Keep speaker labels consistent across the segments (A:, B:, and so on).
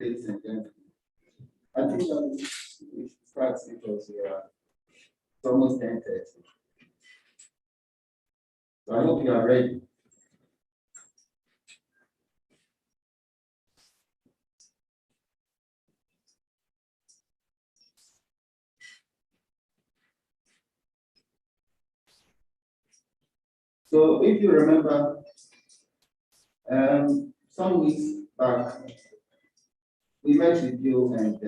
A: Ladies and gentlemen, I think that we should start because it's almost 10:30. So I hope you are ready. So if you remember, some weeks back, we met with you and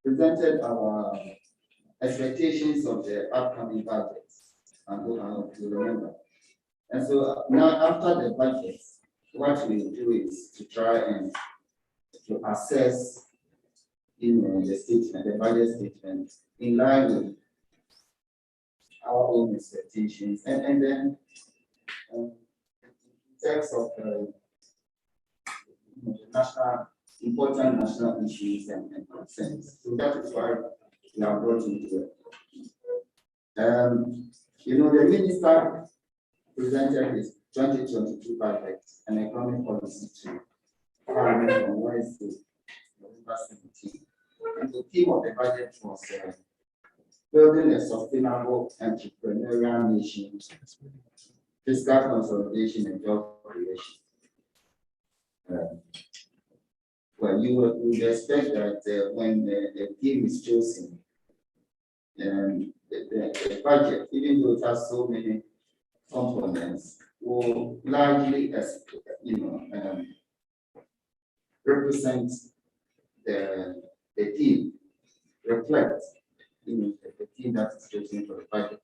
A: presented our expectations of the upcoming budget. And if you remember. And so now after the budget, what we do is to try and to assess the statement, the budget statement, in line with our own expectations, and then in terms of the important national issues and concerns. So that is why we are brought into it. The minister presented his 2022 budget and economic policy to Parliament on Wednesday, November 17. And the theme of the budget was building a sustainable entrepreneurial nation, fiscal consolidation, and job creation. Well, you would expect that when the theme is chosen, the budget, even though it has so many components, will largely, represent the theme, reflect the theme that is chosen for the budget.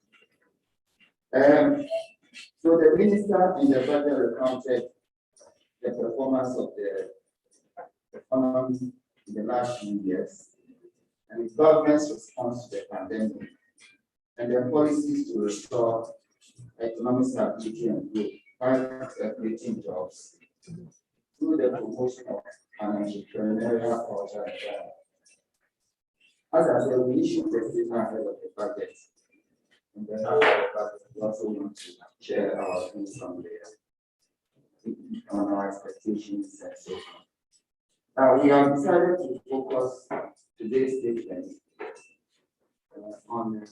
A: So the minister in the budget recounted the performance of the economy in the last few years and the government's response to the pandemic and their policies to restore economic stability and growth by creating jobs through the promotion of an entrepreneurial culture. As I said, we issued the statement ahead of the budget. And then after the budget, we also want to share our views on our expectations and so on. We have decided to focus today's statement on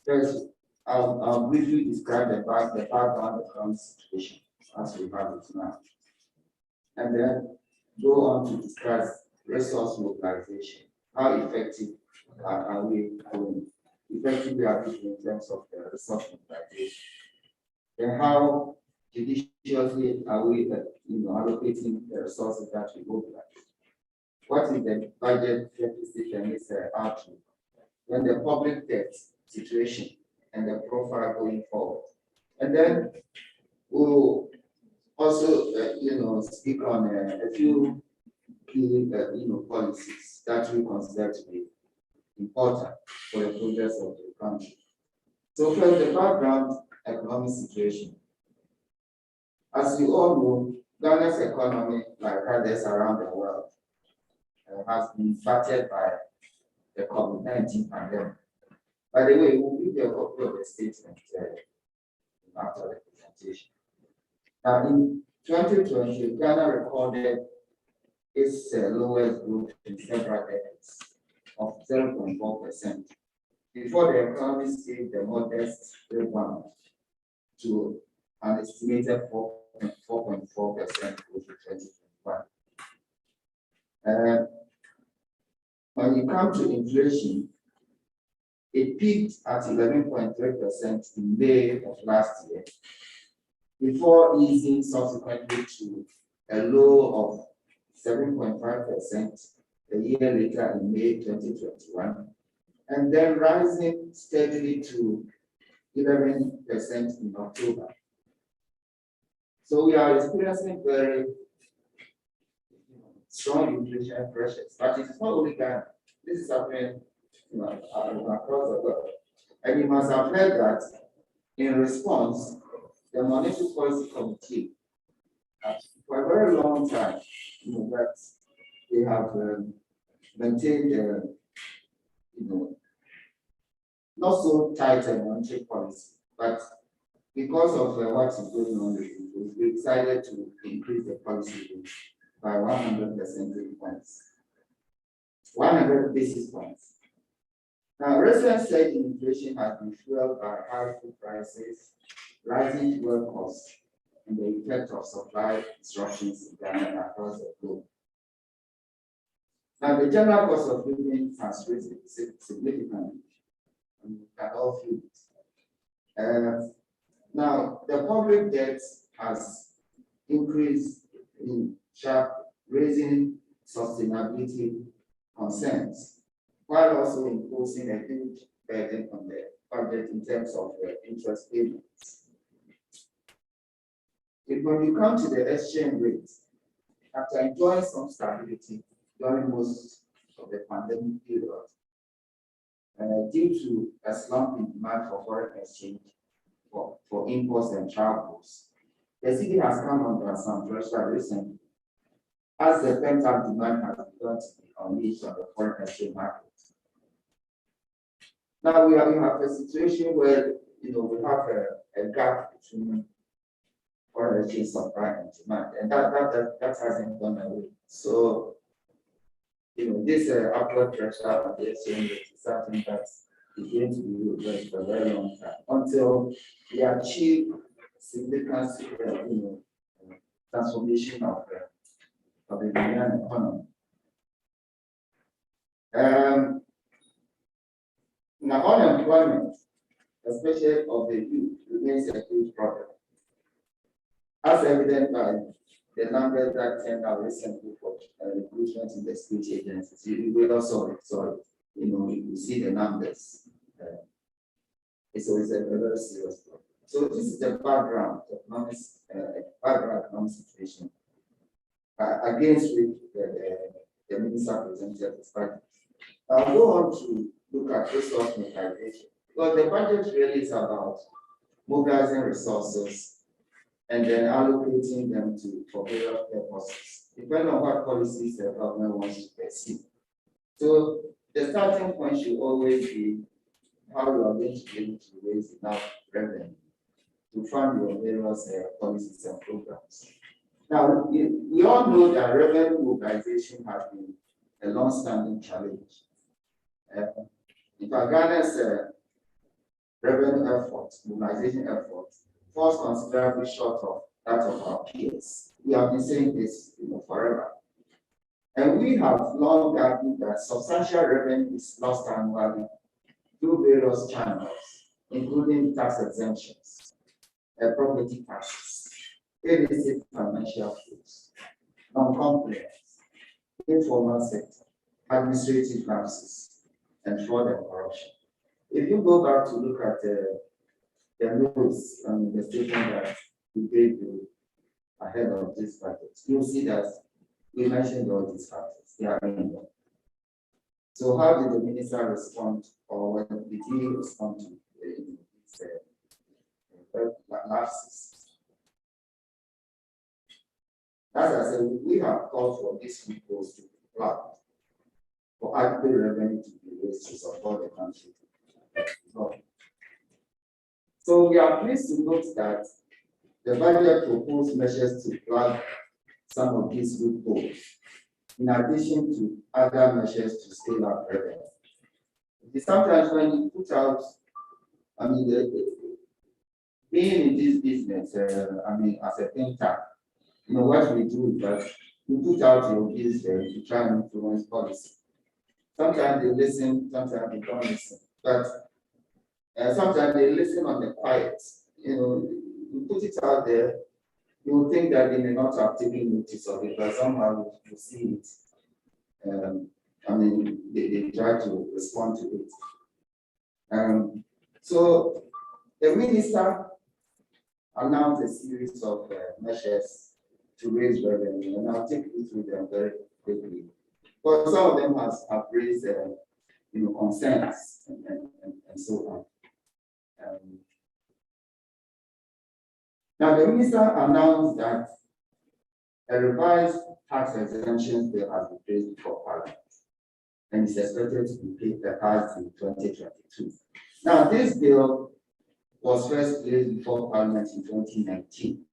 A: first. I'll briefly describe the background of the current situation as we have it now, and then go on to discuss resource mobilization. How effective are we going? Effectively are we in terms of the resource mobilization? Then how judiciously are we allocating the resources that we mobilize? What is the budget deficit and its outlook? Then the public debt situation and the profile going forward. And then we'll also speak on a few key policies that we consider to be important for the progress of the country. So first, the background economic situation. As you all know, Ghana's economy, like others around the world, has been impacted by the COVID-19 pandemic. By the way, we'll give you a copy of the statement after the presentation. Now, in 2020, Ghana recorded its lowest growth in several decades of 0.4%, before the economy gave the modest rebound to an estimated 4.4% growth in 2021. When it comes to inflation, it peaked at 11.3% in May of last year, before easing subsequently to a low of 7.5% a year later in May 2021, and then rising steadily to 11% in October. So we are experiencing very strong inflation pressures, but it's not only Ghana. This is happening across the world. And you must have heard that in response, the Monetary Policy Committee, for a very long time, that they have maintained, not so tight a monetary policy, but because of what is going on, we decided to increase the policy rate by 100 percentage points, 100 basis points. Now, recent surge in inflation has been fueled by high food prices, rising fuel costs, and the effect of supply disruptions in Ghana and across the globe. Now, the general cost of living has risen significantly, and we can all feel it. Now, the public debt has increased in sharp, raising sustainability concerns, while also imposing a huge burden on the budget in terms of interest payments. When you come to the exchange rate, after enjoying some stability during most of the pandemic period, due to a slump in demand for foreign exchange for imports and travels, the city has come under some pressure recently, as the pent-up demand has begun to be unleashed on the foreign exchange market. Now we have a situation where we have a gap between foreign exchange supply and demand, and that hasn't gone away. So this upward pressure on the exchange rate is something that is going to be reversed for a very long time until we achieve significant transformation of the Ghanaian economy. Now, unemployment, especially of the youth, remains a huge problem, as evident by the numbers that turned out recently for recruitment in the security agencies. We also saw it. You see the numbers. So it's a very serious problem. So this is the background economic situation against which the minister presented his budget. I'll go on to look at resource mobilization, because the budget really is about mobilizing resources and then allocating them for various purposes, depending on what policies the government wants to pursue. So the starting point should always be how you are going to be able to raise enough revenue to fund your various policies and programs. Now, we all know that revenue mobilization has been a long-standing challenge. In fact, Ghana's revenue efforts, mobilization efforts, falls considerably short of that of our peers. We have been saying this forever. And we have long argued that substantial revenue is lost annually through various channels, including tax exemptions, property taxes, illicit financial flows, non-compliance, informal sector, administrative lapses, and fraud and corruption. If you go back to look at the notes and the statement that we gave you ahead of this budget, you'll see that we mentioned all these factors. They are in there. So how did the minister respond, or when did he respond to these lapses? As I said, we have called for this report to be plugged for adequate revenue to be raised to support the country. So we are pleased to note that the budget proposed measures to plug some of these loopholes, in addition to other measures to scale up revenue. Sometimes when you put out, being in this business, as a think tank, what we do is that you put out your bills to try and influence policy. Sometimes they listen, sometimes they don't listen. But sometimes they listen on the quiet. You put it out there, you will think that they may not have taken notice of it, but somehow you see it. They try to respond to it. So the minister announced a series of measures to raise revenue, and I'll take you through them very quickly. But some of them have raised concerns and so on. Now, the minister announced that a revised tax exemption bill has been placed before Parliament and is expected to be passed in 2022. Now, this bill was first placed before Parliament in 2019.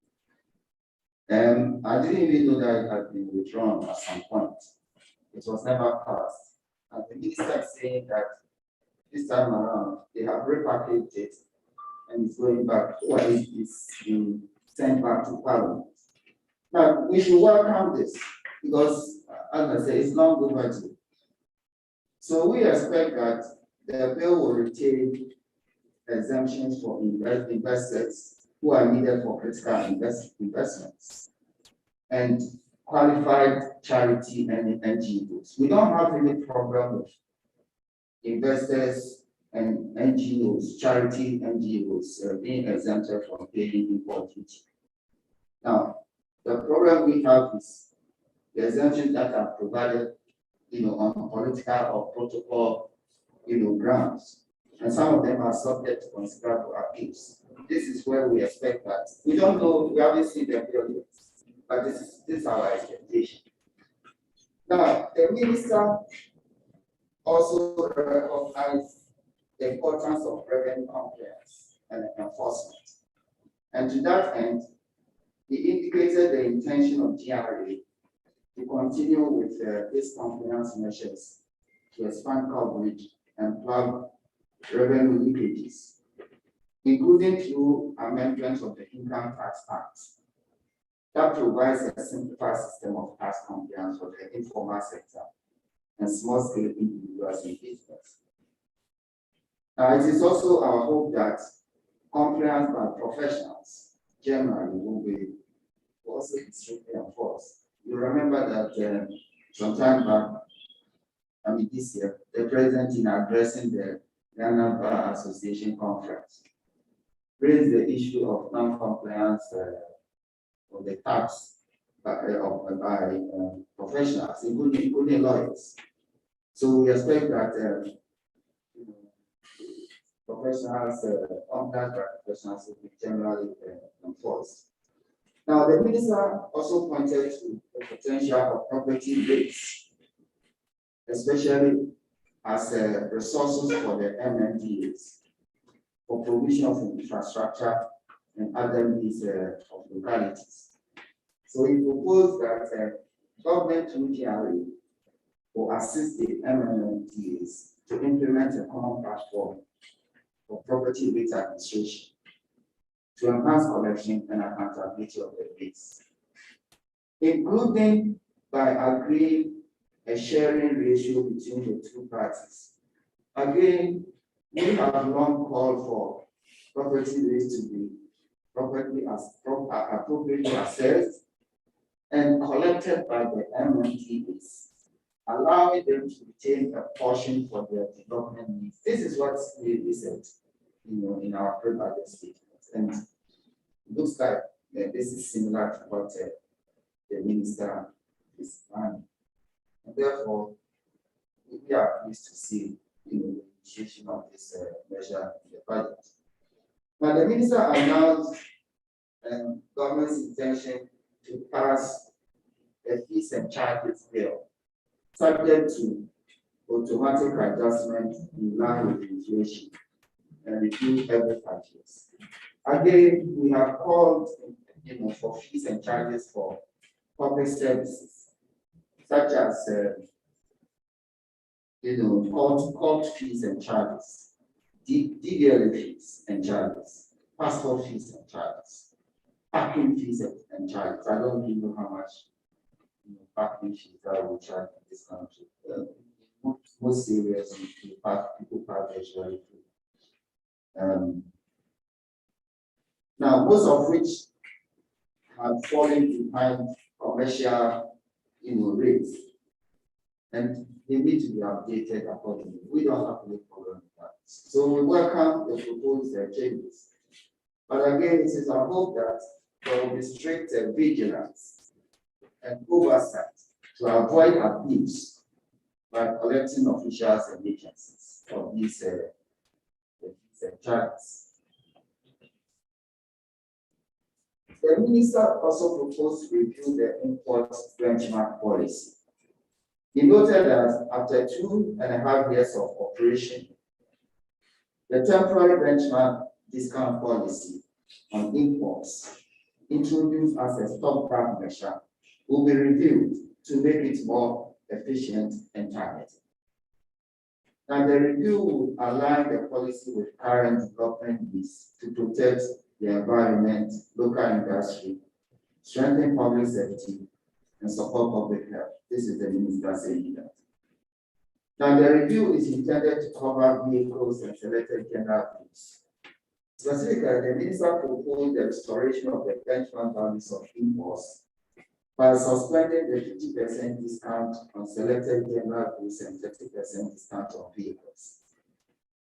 A: I didn't even know that it had been withdrawn at some point. It was never passed. And the minister is saying that this time around, they have repackaged it and it's going back, or it's been sent back to Parliament. Now, we should welcome this because, as I say, it's long overdue. So we expect that the bill will retain exemptions for investors who are needed for critical investments and qualified charity and NGOs. We don't have any problem with investors and NGOs, charity NGOs being exempted from paying import duty. Now, the problem we have is the exemptions that are provided, on political or protocol, grounds, and some of them are subject to considerable appeals. This is where we expect that. We don't know, we haven't seen the bill yet, but this is our expectation. Now, the minister also recognized the importance of revenue compliance and enforcement. And to that end, he indicated the intention of GRA to continue with these compliance measures to expand coverage and plug revenue leakages, including through amendments of the Income Tax Act that provides a simplified system of tax compliance for the informal sector and small-scale individuals and business. It is also our hope that compliance by professionals generally will be also strictly enforced. You remember that sometime back, this year, the president, in addressing the Ghana Bar Association conference, raised the issue of non-compliance of the tax by professionals, including lawyers. So we expect that professionals, compliance by professionals will be generally enforced. Now, the minister also pointed to the potential of property rates, especially as resources for the MMDAs for provision of infrastructure and other needs of localities. So he proposed that government through GRA will assist the MMDAs to implement a common platform for property rate administration to enhance collection and accountability of the rates, including by agreeing a sharing ratio between the two parties. Again, we have long called for property rates to be appropriately assessed and collected by the MMTAs, allowing them to retain a portion for their development needs. This is what we said, in our pre-budget statement. And it looks like this is similar to what the minister is planning. And therefore, we are pleased to see the initiation of this measure in the budget. Now, the minister announced government's intention to pass a fees and charges bill, subject to automatic adjustment in line with inflation and review every 5 years. Again, we have called for fees and charges for public services, such as court fees and charges, DVLA fees and charges, passport fees and charges, parking fees and charges. I don't even know how much parking fees that we charge in this country. Most areas people park virtually free. Now, most of which have fallen behind commercial rates, and they need to be updated accordingly. We don't have any problem with that. So we welcome the proposed changes. But again, it is our hope that there will be strict vigilance and oversight to avoid abuse by collecting officials and agencies of these charges. The minister also proposed to review the import benchmark policy. He noted that after 2.5 years of operation, the temporary benchmark discount policy on imports introduced as a stopgap measure will be reviewed to make it more efficient and targeted. And the review will align the policy with current development needs to protect the environment, local industry, strengthen public safety, and support public health. This is the minister saying that. Now, the review is intended to cover vehicles and selected general goods. Specifically, the minister proposed the restoration of the benchmark values of imports by suspending the 50% discount on selected general goods and 30% discount on vehicles.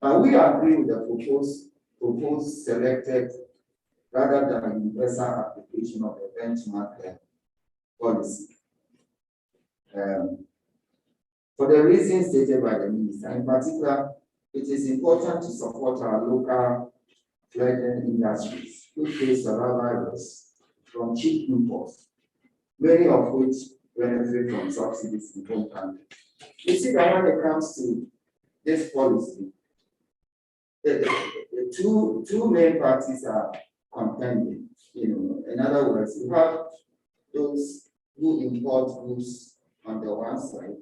A: Now, we agree with the proposed selected rather than universal application of the benchmark policy. For the reasons stated by the minister, in particular, it is important to support our local fledgling industries who face survival risks from cheap imports, many of which benefit from subsidies in home country. You see that when it comes to this policy, the two main parties are contending. In other words, you have those who import goods on the one side,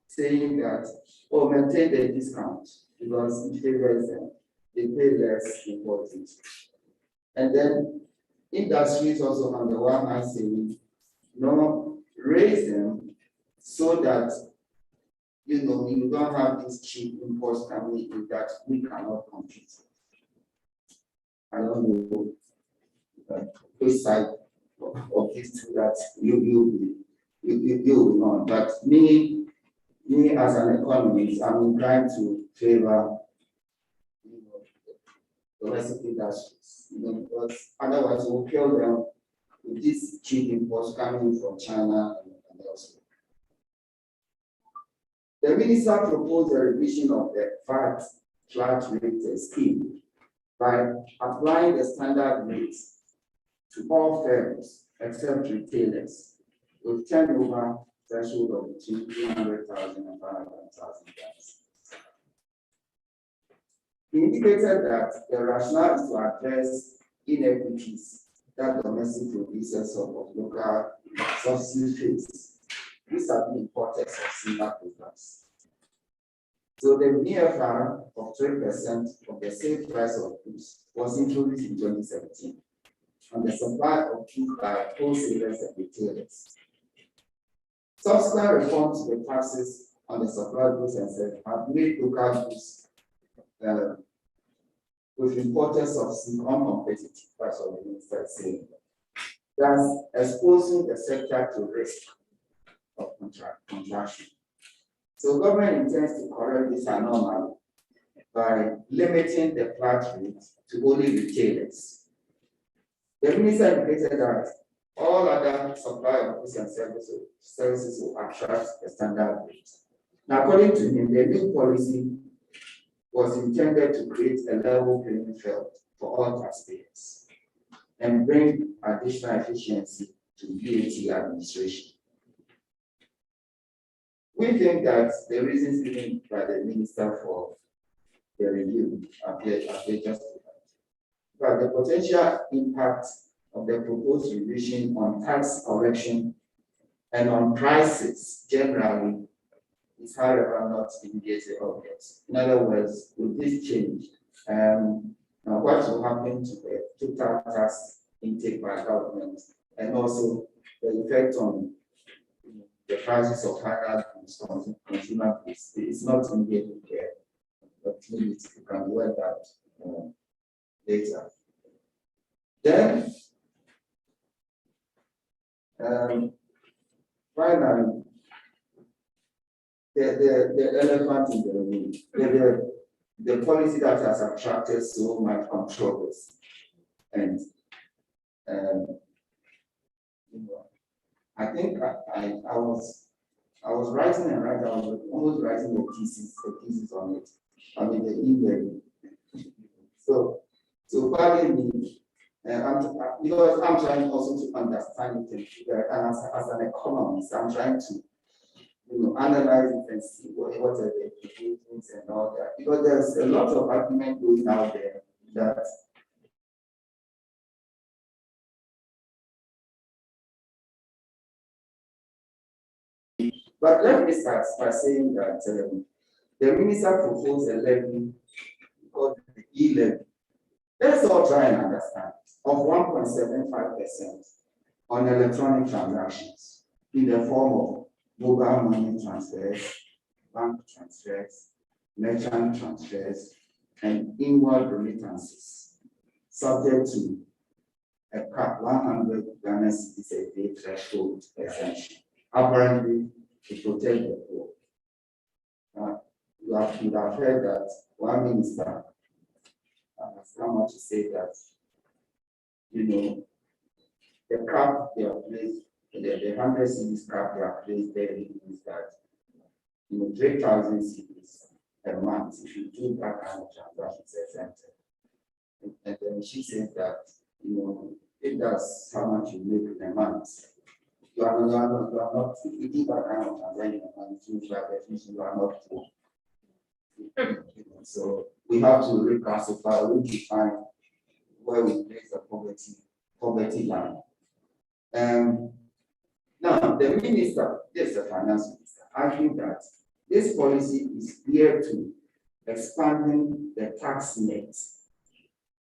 A: saying that, oh, maintain the discount because it favors them, they pay less importing. And then industries also on the one hand saying, raise them so that you don't have these cheap imports coming in that we cannot compete. I don't know which side of these two that you will on, but me as an economist, I'm inclined to favor domestic industries, because otherwise we'll kill them with these cheap imports coming from China and elsewhere. The minister proposed a revision of the VAT flat rate scheme by applying the standard rates to all firms except retailers with turnover threshold of between 300,000 and 500,000. He indicated that the rationale is to address inequities that domestic producers of local subsidy face. These are the importers of similar products. So the VFR of 3% of the sale price of goods was introduced in 2017 on the supply of goods by wholesalers and retailers. Subsequent reforms to the taxes on the supply of goods and services have made local goods with importers of uncompetitive, that's what the minister is saying. Thus, exposing the sector to risk of contraction. So government intends to correct this anomaly by limiting the flat rate to only retailers. The minister indicated that all other supply of goods and services will attract a standard rate. Now, according to him, the new policy was intended to create a level playing field for all taxpayers and bring additional efficiency to VAT administration. We think that the reasons given by the minister for the review appear justified. But the potential impact of the proposed revision on tax collection and on prices generally is, however, not immediately obvious. In other words, with this change, what will happen to the total tax intake by government and also the effect on the prices of final goods, consumer goods, is not immediately clear, but maybe it can be worked out later. Then, finally, the elephant in the room, the policy that has attracted so much controversy, and I think I was writing and writing. I was almost writing a thesis on it. I mean the email. So pardon me, because I'm trying also to understand it, and as an economist, I'm trying to analyze it and see what are the implications and all that. Because there's a lot of argument going out there that But let me start by saying that the minister proposed a levy called the e-levy. Let's all try and understand of 1.75% on electronic transactions in the form of mobile money transfers, bank transfers, merchant transfers, and inward remittances, subject to a cap 100 Ghana cedis a day threshold exemption, apparently to protect the poor. You have heard that one minister has come out to say that, the cap they are placed, the 100 cedis cap they are placed there means that, 3,000 cedis a month, if you do that kind of transaction, it's exempted. And then she said that, if that's how much you make in a month, you are not, if you do that kind of transaction in a month, you are not poor. So we have to reclassify, redefine where we place the poverty line. Now, the minister, this is the finance minister, argued that this policy is geared to expanding the tax net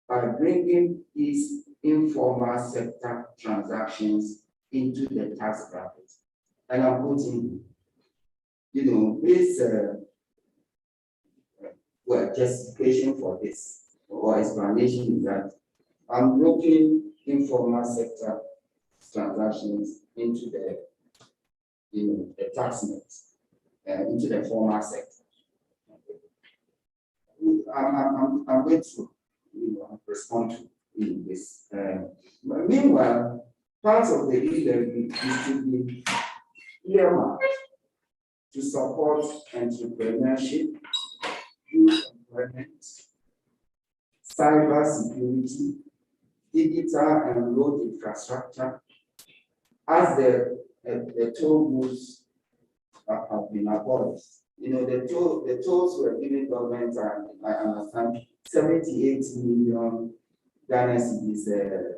A: by bringing these informal sector transactions into the tax bracket. And I'm putting, this justification for this or explanation is that I'm bringing informal sector transactions into the, the tax net, into the formal sector. I'm going to, respond to this. Meanwhile, part of the e-levy is to be earmarked to support entrepreneurship, youth employment, cyber security, digital and road infrastructure, as the toll booths have been abolished. The tolls were giving government, I understand, 78 million Ghana cedis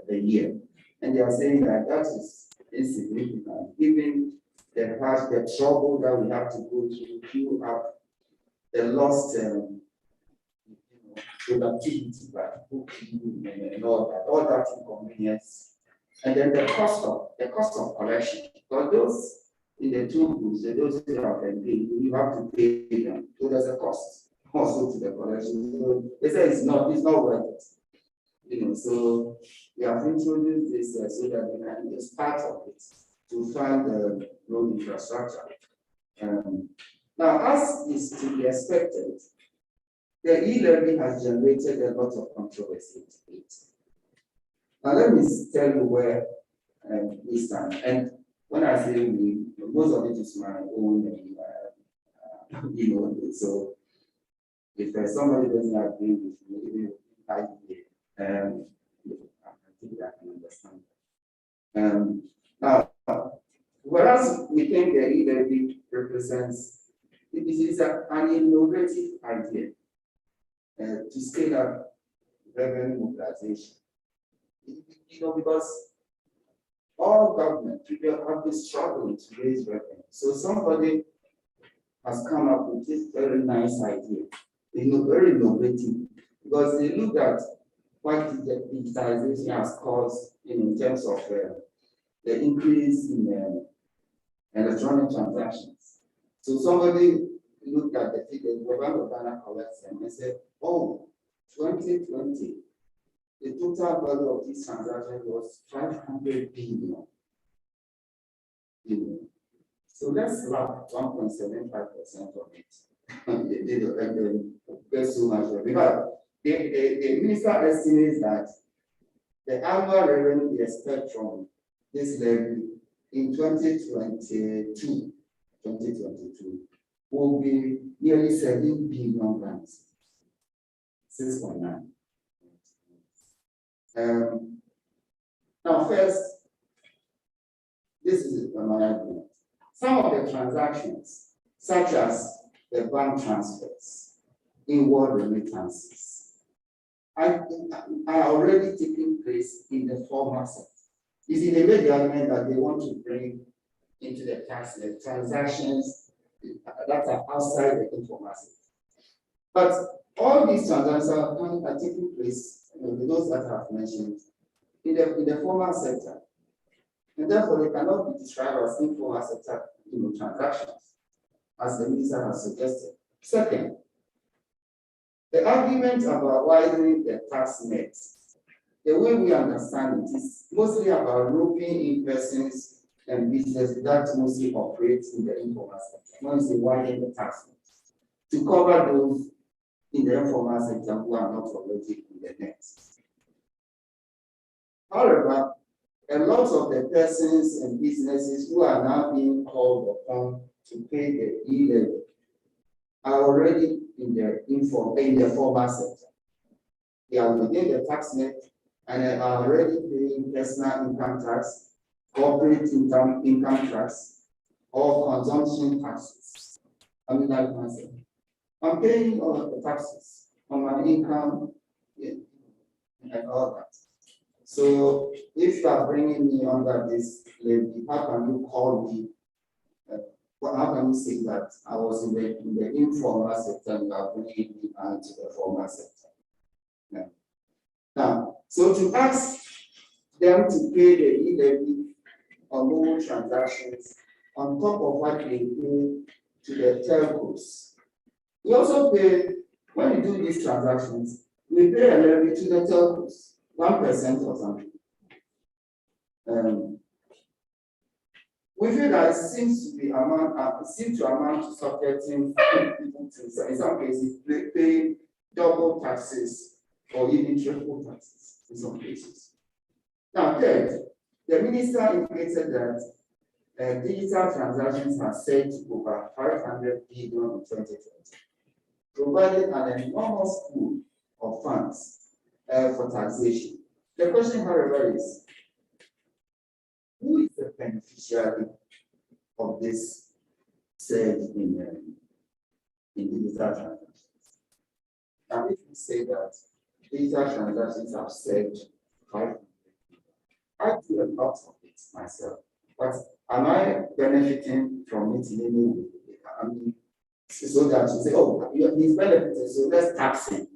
A: a year. And they are saying that that is insignificant, given the trouble that we have to go to queue up, the lost productivity by booking and all that inconvenience, and then the cost of collection. But those in the tool booths, those who have been paid, you have to pay them. So there's a cost also to the collection. So they say it's not worth it. So we have introduced this so that we can use part of it to fund the road infrastructure. Now, as is to be expected, the e-levy has generated a lot of controversy in it. Now, let me tell you where we stand. And when I say we, most of it is my own, so if somebody doesn't agree with me, I think I can understand. Now, whereas we think the e-levy represents, it is an innovative idea to scale up revenue mobilization. Because all government people have been struggling to raise revenue. So somebody has come up with this very nice idea, very innovative, because they look at what the digitization has caused in terms of the increase in electronic transactions. So somebody looked at the figures, the Bank of Ghana collects them and said, oh, 2020, the total value of this transaction was 500 billion. So let's slap 1.75% of it. There's so much. Because the minister estimates that the annual revenue we expect from this levy in 2022 will be nearly 7 billion rands, 6.9. Now, first, this is my argument. Some of the transactions, such as the bank transfers, inward remittances, are already taking place in the formal sector. Is it a big argument that they want to bring, into the tax transactions that are outside the informal sector. But all these transactions are taking place, those that I have mentioned, in the formal sector. And therefore, they cannot be described as informal sector transactions, as the minister has suggested. Second, the argument about widening the tax net, the way we understand it is mostly about grouping in persons and businesses that mostly operate in the informal sector. When you say widen the tax net, to cover those in the informal sector who are not already in the net. However, a lot of the persons and businesses who are now being called upon to pay the e-levy are already in the formal sector. They are within the tax net and are already paying personal income tax, corporate income tax, or consumption taxes. I mean, like myself, I'm paying all of the taxes on my income and all that. So if you are bringing me under this levy, how can you call me? How can you say that I was in the informal sector and you are bringing me into the formal sector? Yeah. Now, so to ask them to pay the e-levy on mobile transactions on top of what they pay to the telcos. We also pay, when we do these transactions, we pay a levy to the telcos. 1% or something. We feel that it seems to amount to subjecting people to, in some cases, they pay double taxes or even triple taxes in some cases. Now, third, the minister indicated that digital transactions are set to over 500 billion in 2020, providing an enormous pool of funds for taxation. The question, however, is who is the beneficiary of this surge in digital transactions? And if we say that digital transactions have surged 500, I do a lot of it myself, but am I benefiting from it in any way? I mean, so that you say, oh, he's benefiting, so let's tax him.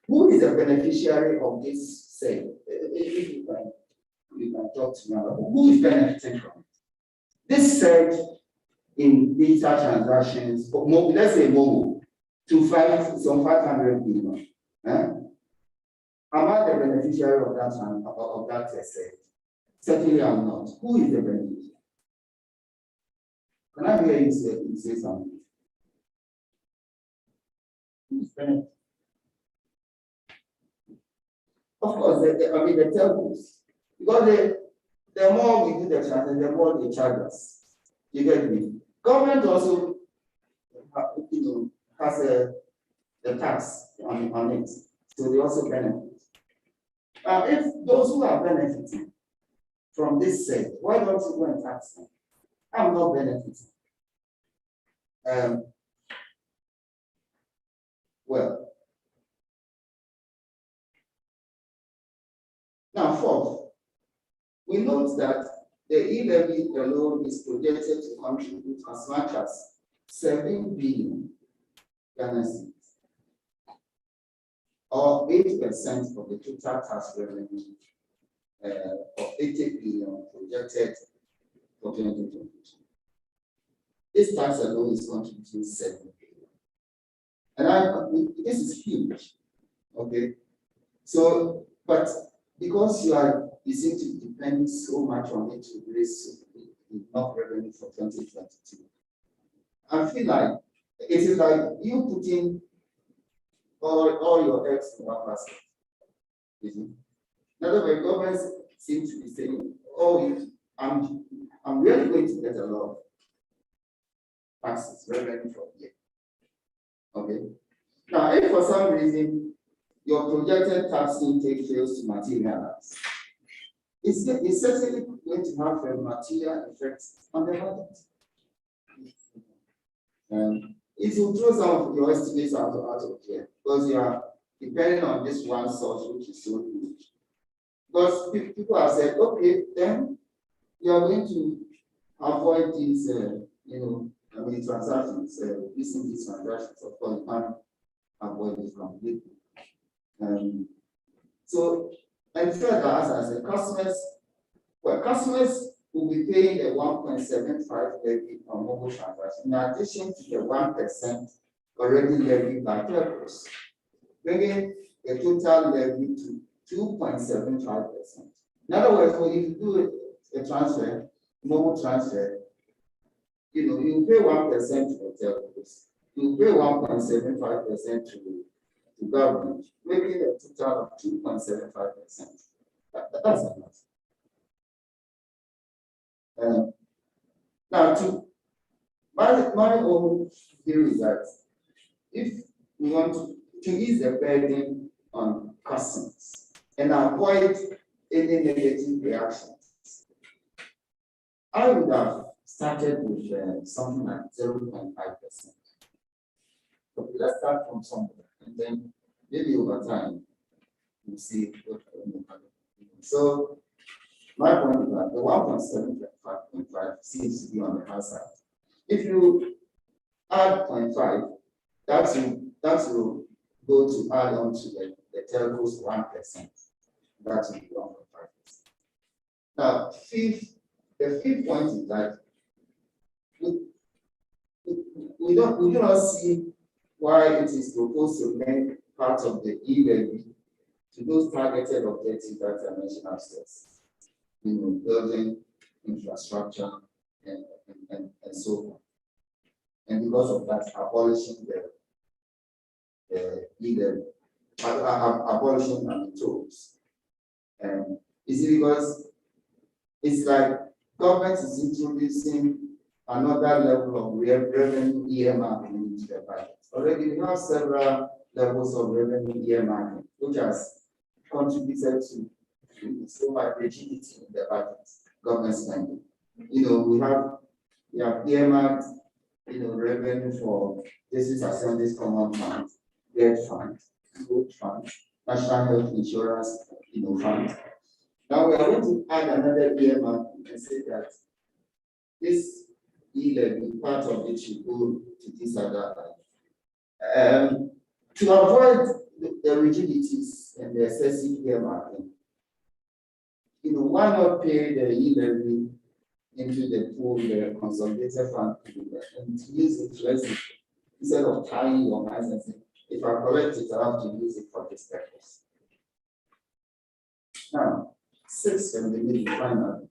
A: Who is the beneficiary of this sale? If you can talk to me about who is benefiting from it. This surge in digital transactions, let's say mobile, to some 500 billion. Am I the beneficiary of that sale? Certainly I'm not. Who is the beneficiary? Can I hear you say something? Who is benefiting? Of course, the telcos, because the more we do the transaction, the more they charge us. You get me? Government also, has a tax on it, so they also benefit. If those who are benefiting from this set, why don't you go and tax them? I'm not benefiting. Well. Now, fourth, we note that the e-levy alone is projected to contribute as much as 7 billion Ghana cedis, or 8% of the total tax revenue of 80 billion projected for 2022. This tax alone is contributing 7 billion. And this is huge. Okay. So, but because you seem to depend so much on it to raise enough revenue for 2022, I feel like it is like you putting all your eggs in one basket. In other words, governments seem to be saying, "Oh, I'm really going to get a lot of taxes revenue from here." Okay. Now, if for some reason your projected tax intake fails to materialize, it's certainly going to have a material effect on the budget. It will throw some of your estimates out of here because you are depending on this one source which is so huge. Because people have said, okay, then you are going to avoid these, transactions, using these transactions. Of course, you can't avoid it completely. So, and further, as I said, customers will be paying a 1.75 levy on mobile transactions in addition to the 1% already levied by telcos, bringing the total levy to 2.75%. In other words, if you do a transfer, mobile transfer, you pay 1% to the telcos, you pay 1.75% to government, making a total of 2.75%. That's enough. Now, my own view is that if we want to ease the burden on customers and avoid any negative reactions, I would have started with something like 0.5%. Okay, let's start from somewhere, and then maybe over time we'll see what we can do. So my point is that the 1.75 seems to be on the high side. If you add 0.5, that will go to add on to the telco's 1%. That will be 1.5%. Now, the fifth point is that we do not see why it is proposed to make part of the e-levy to those targeted objectives that I mentioned upstairs. Building infrastructure and so on. And because of that, abolishing the e-levy, abolishing the tolls. And is it because it's like government is introducing another level of revenue earmarking into the budget. Already we have several levels of revenue earmarking, which has contributed to so much rigidity in the budget, government spending. We have earmarked, revenue for district assemblies common fund, debt fund, road fund, national health insurance, fund. Now we are going to add another earmark and say that this e-levy, part of it should go to this other line. To avoid the rigidities and the excessive earmarking, why not pay the e-levy into the pool, the consolidated fund, and use it flexibly instead of tying your hands and saying, if I collect it, I have to use it for this purpose. Now, 6 from the middle, finally.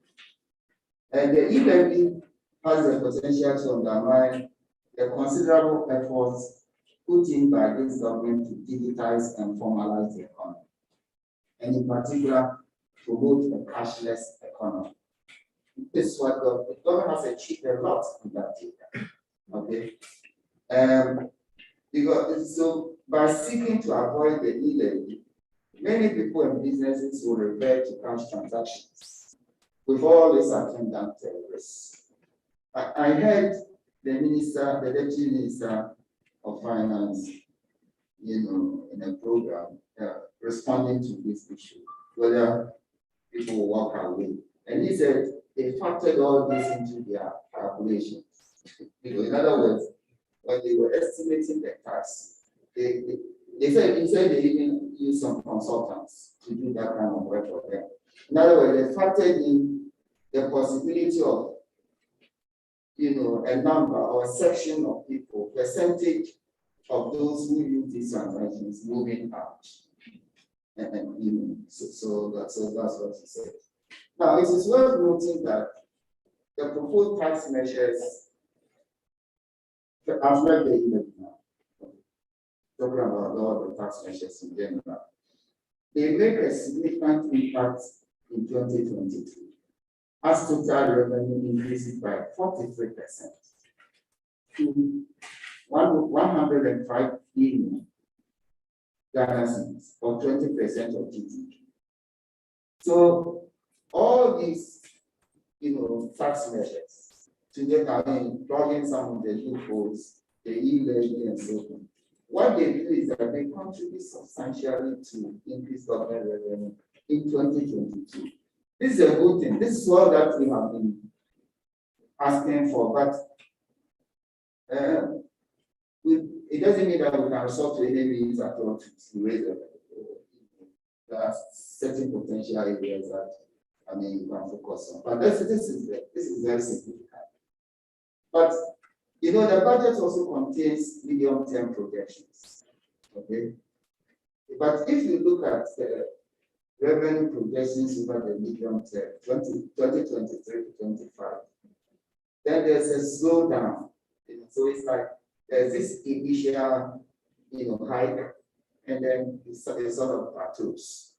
A: And the e-levy has the potential to undermine the considerable efforts put in by this government to digitize and formalize the economy, and in particular, promote a cashless economy. This is what the government has achieved a lot in that area. Okay. So by seeking to avoid the e-levy, many people and businesses will revert to cash transactions with all this attendant risks. I heard the deputy minister of finance, in a program responding to this issue, whether people will walk away. And he said they factored all this into their calculations. In other words, when they were estimating the tax, they said they even used some consultants to do that kind of work for them. In other words, they factored in the possibility of a number or a section of people, percentage of those who use these transactions moving out. So that's what he said. Now, it is worth noting that the proposed tax measures, I've read the email now, talking about all the tax measures in general, they make a significant impact in 2022, as total revenue increases by 43% to 105 billion Ghana cedis, or 20% of GDP. So all these, tax measures, together, plugging some of the loopholes, the e-levy and so on, what they do is that they contribute substantially to increased government revenue in 2022. This is a good thing. This is all that we have been asking for, but it doesn't mean that we can resort to any means at all to raise the there are certain potential areas that you can focus on. But this is very significant. But the budget also contains medium-term projections. Okay. But if you look at the revenue projections over the medium term, 2023 to 25, then there's a slowdown. So it's like there's this initial, hike, and then it sort of plateaus.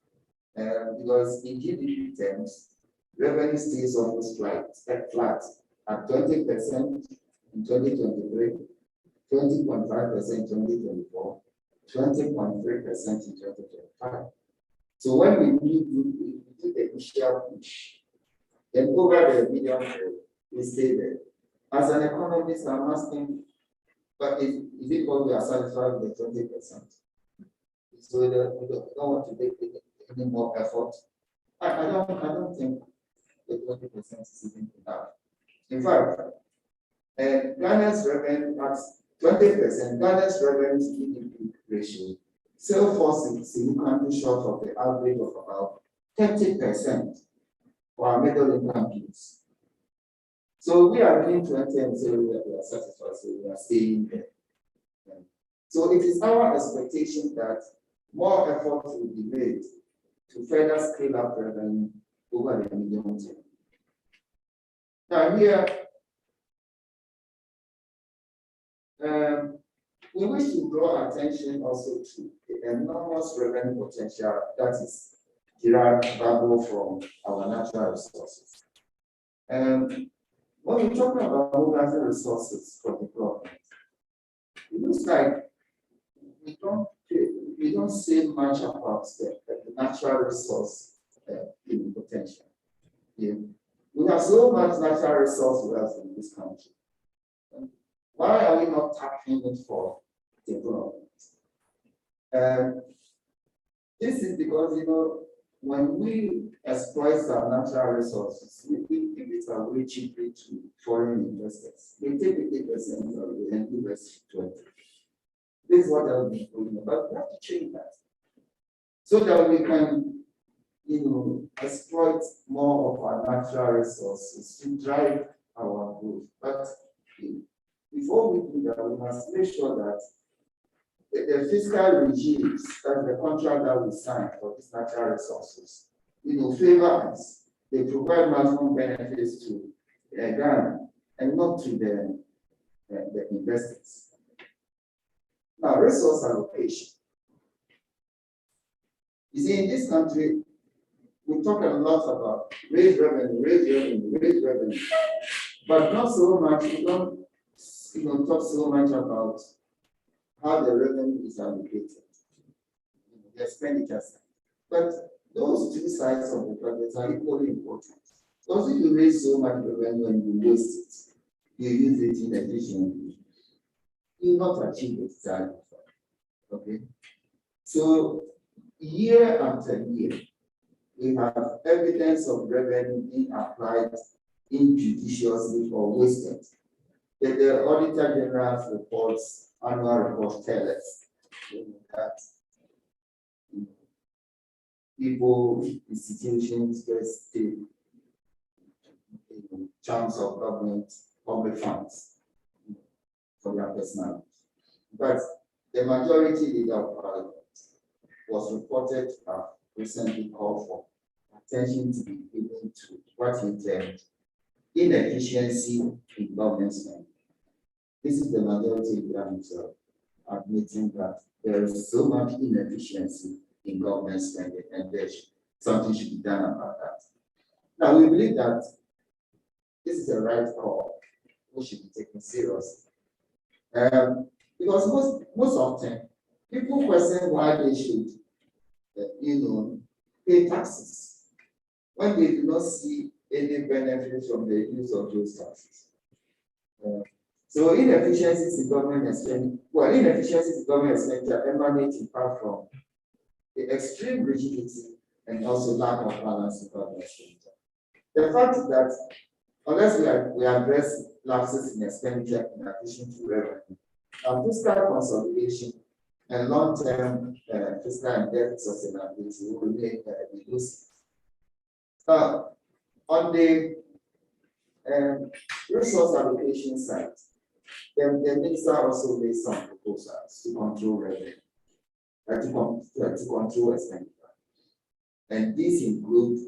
A: Because in GDP terms, revenue stays almost flat at 20% in 2023, 20.5% in 2024, 20.3% in 2025. So when we do the initial push, then over the medium term, we stay there. As an economist, I'm asking, but is it because we are satisfied with the 20%? So we don't want to make any more effort. I don't think the 20% is even enough. In fact, Ghana's revenue at 20%, Ghana's revenue to GDP ratio still falls significantly short of the average of about 30% for our middle income kids. So we are doing 20 and say we are satisfied, so we are staying there. So it is our expectation that more effort will be made to further scale up revenue over the medium term. Now here, we wish to draw attention also to the enormous revenue potential that is derivable from our natural resources. When we're talking about natural resources for development, it looks like we don't say much about the natural resource potential. Yeah. We have so much natural resource wealth in this country. Why are we not tapping it for development? This is because, when we exploit our natural resources, we give it away cheaply to foreign investors. They take 80% away and give us 20%. This is what I'll be talking about. We have to change that so that we can, exploit more of our natural resources to drive our growth. But before we do that, we must make sure that the fiscal regimes, that the contract that we sign for these natural resources, favor us. They provide maximum benefits to Ghana and not to the investors. Now, resource allocation. You see, in this country, we talk a lot about raise revenue, but not so much. We don't talk so much about how the revenue is allocated, the expenditure side. But those two sides of the project are equally important. Because if you raise so much revenue and you waste it, you use it inefficiently, you will not achieve the desired result. Okay? So year after year, we have evidence of revenue being applied injudiciously or wasted. The Auditor General's reports, annual reports tell us that people, institutions just take chunks of government, public funds for their personal use. But the majority leader of Parliament was reported to have recently called for attention to be given to what he termed inefficiency in government spending. This is the majority leader himself admitting that there is so much inefficiency in government spending and something should be done about that. Now, we believe that this is the right call, which should be taken seriously. Because most often, people question why they should, pay taxes when they do not see any benefit from the use of those taxes. So inefficiencies in government expenditure emanate in part from the extreme rigidity and also lack of balance in government expenditure. The fact is that unless we address lapses in expenditure in addition to revenue, fiscal consolidation and long-term fiscal and debt sustainability will remain elusive. On the resource allocation side, the minister also made some proposals to control revenue, to control expenditure. And these include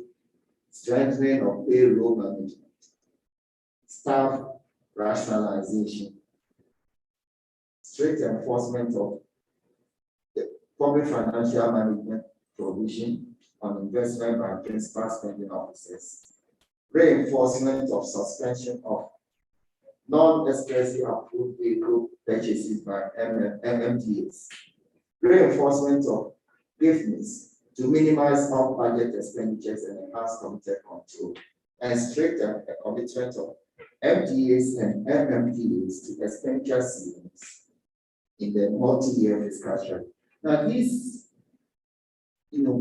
A: strengthening of payroll management, staff rationalization, strict enforcement of the public financial management provision on investment by principal spending officers, reinforcement of suspension of non-expressly approved vehicle purchases by MMDAs, reinforcement of giftness to minimize off-budget expenditures and enhance committed control, and strict commitment of MDAs and MMDAs to expenditure ceilings in the multi-year fiscal structure. Now, these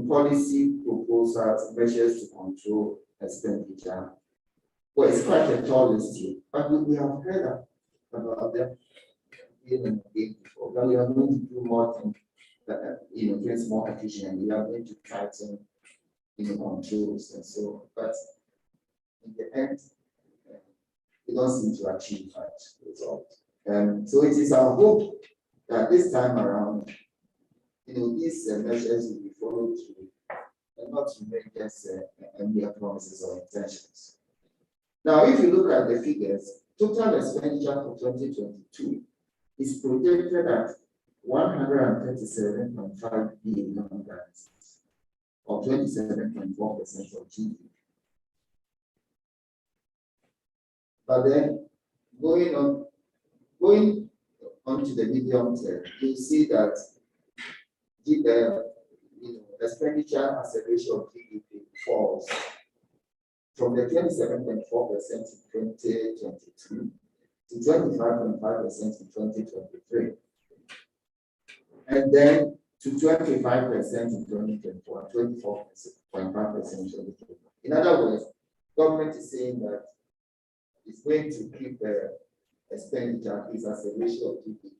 A: policy proposals, measures to control expenditure, well, it's quite a tall list here, but we have heard about them again and again before. But we are going to do more things that gets more efficient, and we are going to tighten controls and so on. But in the end, we don't seem to achieve that result. So it is our hope that this time around, these measures will be followed through and not to make just mere promises or intentions. Now, if you look at the figures, total expenditure for 2022 is projected at 137.5 billion, or 27.4% of GDP. But then, going on to the medium term, you see that expenditure as a ratio of GDP falls from the 27.4% in 2022 to 25.5% in 2023, and then to 25% in 2024, 24.5% in 2024. In other words, government is saying that it's going to keep expenditure is as a ratio of GDP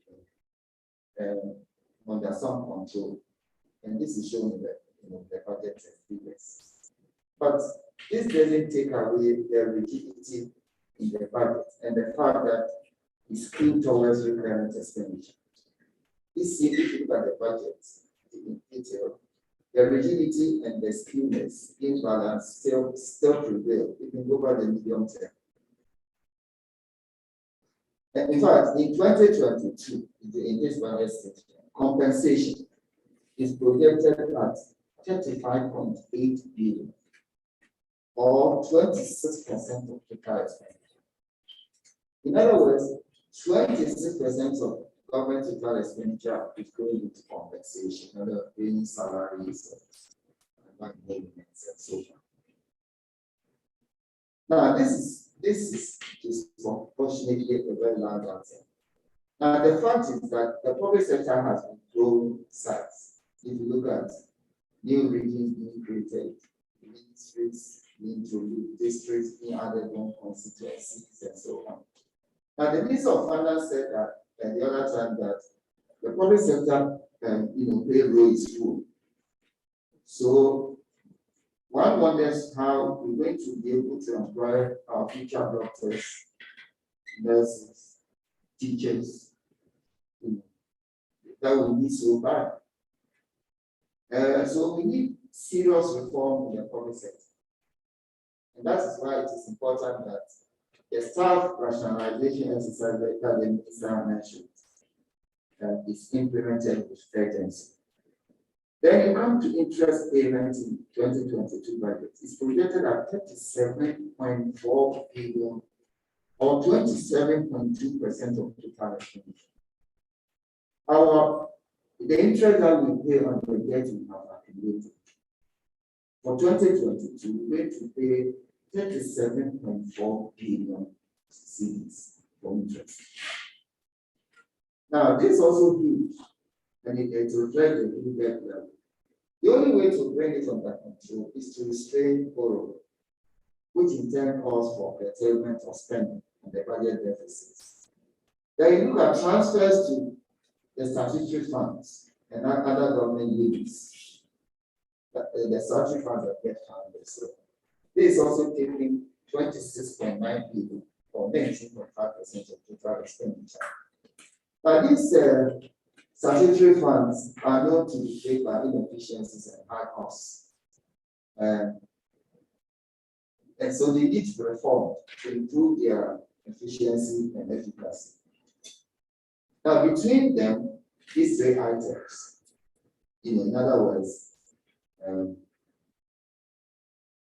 A: under some control, and this is shown in the budget figures. But this doesn't take away the rigidity in the budget and the fact that it's skewed towards recurrent expenditure. If you look at the budget in detail, the rigidity and the skewness, imbalance still prevail even over the medium term. And in fact, in 2022, in this budget section, compensation is projected at 35.8 billion, or 26% of total expenditure. In other words, 26% of government total expenditure is going into compensation, paying salaries, and payments, and so on. Now, this is unfortunately a very large answer. Now, the fact is that the public sector has been growing size. If you look at new regions being created, ministries being introduced, districts being added on constituencies, and so on. Now, the Minister of Finance said that the other time that the public sector, payroll is full. So one wonders how we're going to be able to employ our future doctors, nurses, teachers, that will be so bad. So we need serious reform in the public sector. And that is why it is important that the staff rationalization exercise that the minister mentioned is implemented with urgency. Then you come to interest payments in 2022 budget. It's projected at 37.4 billion, or 27.2% of total expenditure. The interest that we pay on the debt we have accumulated for 2022, we're going to pay 37.4 billion cedis for interest. Now, this is also huge, and it reflects the new debt level. The only way to bring it under control is to restrain borrowing, which in turn calls for curtailment of spending and the budget deficits. Then you look at transfers to the statutory funds and other government units. The statutory funds that get funded. So this is also taking 26.9 billion or 19.5% of total expenditure. But these statutory funds are known to be paid by inefficiencies and high costs. And so they need to be reformed to improve their efficiency and efficacy. Now, between them, these three items, in other words,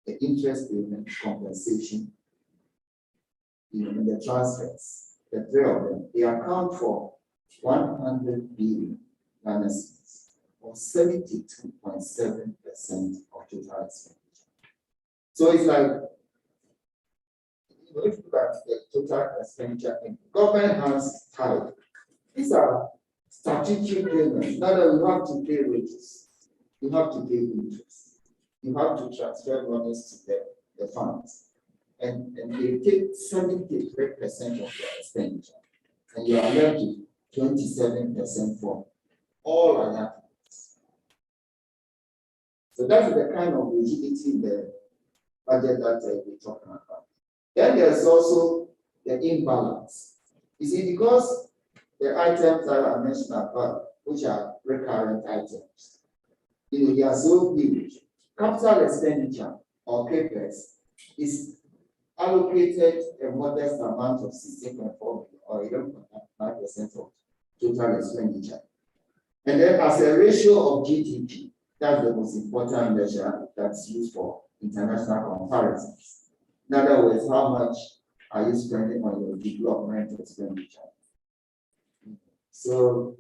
A: the interest payment, compensation, and the transfers, the three of them, they account for 100 billion Ghana cedis, or 72.7% of total expenditure. So it's like, if you look at the total expenditure, government has tied. These are statutory payments. Now that you have to pay wages, you have to pay interest, you have to transfer monies to the funds, and they take 73% of your expenditure, and you are left with 27% for all other things. So that's the kind of rigidity in the budget that we're talking about. Then there's also the imbalance. You see, because the items that I mentioned above, which are recurrent items, they are so huge. Capital expenditure or CapEx is allocated a modest amount of 16.4 billion or 11.5% of total expenditure. And then as a ratio of GDP, that's the most important measure that's used for international comparisons. In other words, how much are you spending on your development expenditure? So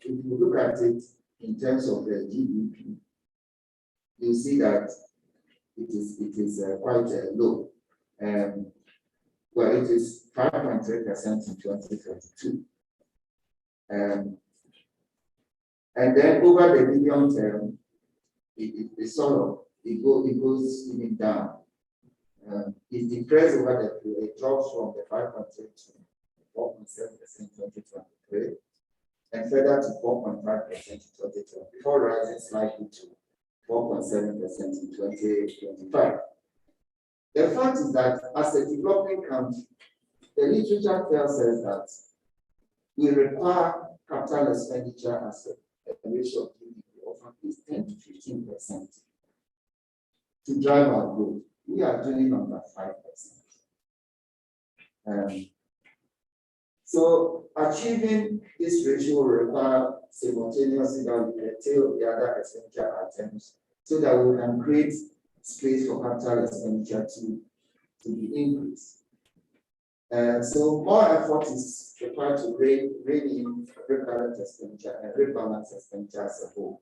A: if you look at it in terms of the GDP, you see that it is quite low. Well, it is 5.3% in 2022. And then over the medium term, it goes even down. It decreases over the period. It drops from the 5.3 to 4.7% in 2023, and further to 4.5% in 2020, before rising slightly to 4.7% in 2025. The fact is that as a developing country, the literature tells us that we require capital expenditure as a ratio of GDP of at least 10 to 15% to drive our growth. We are doing under 5%. So achieving this ratio will require simultaneously that we curtail the other expenditure items so that we can create space for capital expenditure to be increased. So more effort is required to rein in recurrent expenditure and rebalance expenditure as a whole.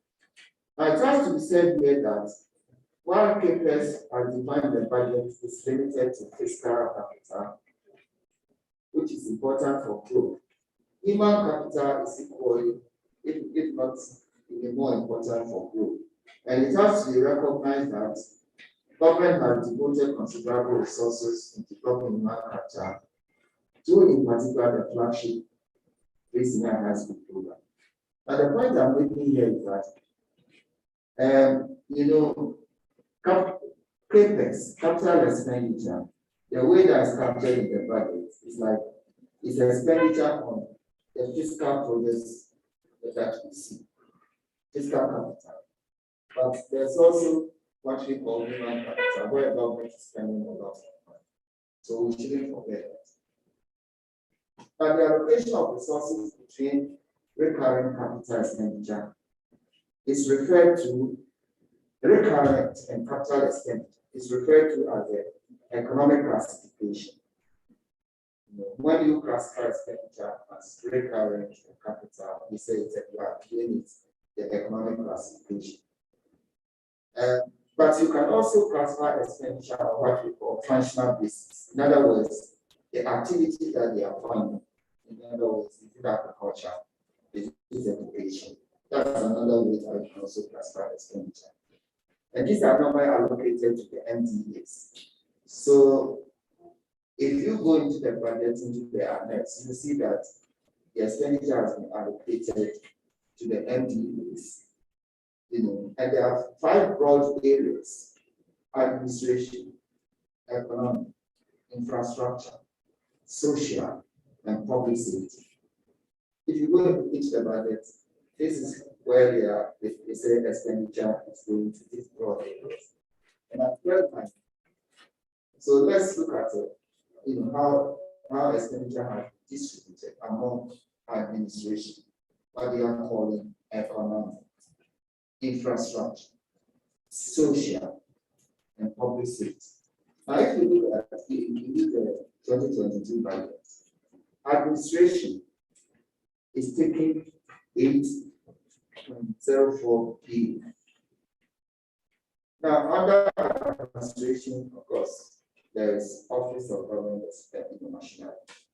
A: Now it has to be said here that while CapEx as defined in the budget is limited to fiscal capital, which is important for growth, human capital is equally, if not even more important for growth. And it has to be recognized that government has devoted considerable resources in developing human capital to, in particular, the flagship senior high school program. And the point I'm making here is that, CapEx, capital expenditure, the way that is captured in the budget is like it's expenditure on the fiscal projects that we see, fiscal capital. But there's also what we call human capital, where government is spending a lot of money. So we shouldn't forget that. But the allocation of resources between recurring capital expenditure is referred to recurrent and capital expenditure is referred to as the economic classification. When you classify expenditure as recurrent and capital, you say it's the economic classification. But you can also classify expenditure on what we call functional basis. In other words, the activity that they are funding. In other words, is it agriculture? Is it education? That's another way that you can also classify expenditure. And these are normally allocated to the MDAs. So if you go into the budget, into the annex, you see that the expenditure has been allocated to the MDAs, and there are 5 broad areas: administration, economic, infrastructure, social, and public safety. If you go into each the budget, this is where they say expenditure is going to these broad areas. And at 12 times, so let's look at how expenditure has been distributed among administration, what they are calling economic, infrastructure, social, and public safety. Now, if you look at the 2022 budget, administration is taking 8.04 billion. Now, under administration, of course, there is Office of Government Machinery,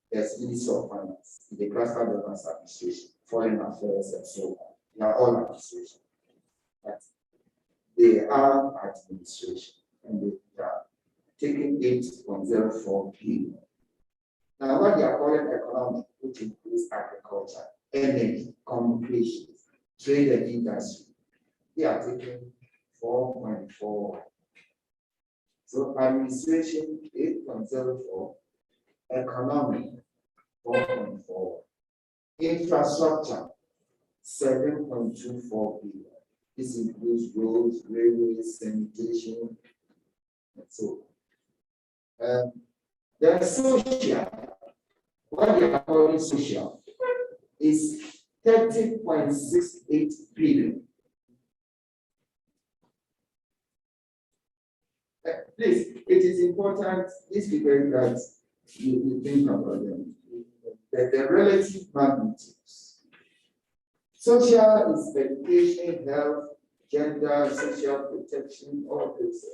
A: there's Ministry of Finance, the Cluster Governance Administration, Foreign Affairs, and so on. They are all administration. But they are administration, and they are taking 8.04 billion. Now, what they are calling economic, which includes agriculture, energy, communications, trade and industry, they are taking 4.4. So administration 8.04, economic 4.4, infrastructure 7.24 billion. This includes roads, railways, sanitation, and so on. Then social, what they are calling social, is 30.68 billion. Please, it is important, these figures that you think about them, the relative magnitudes. Social is education, health, gender, social protection, all this.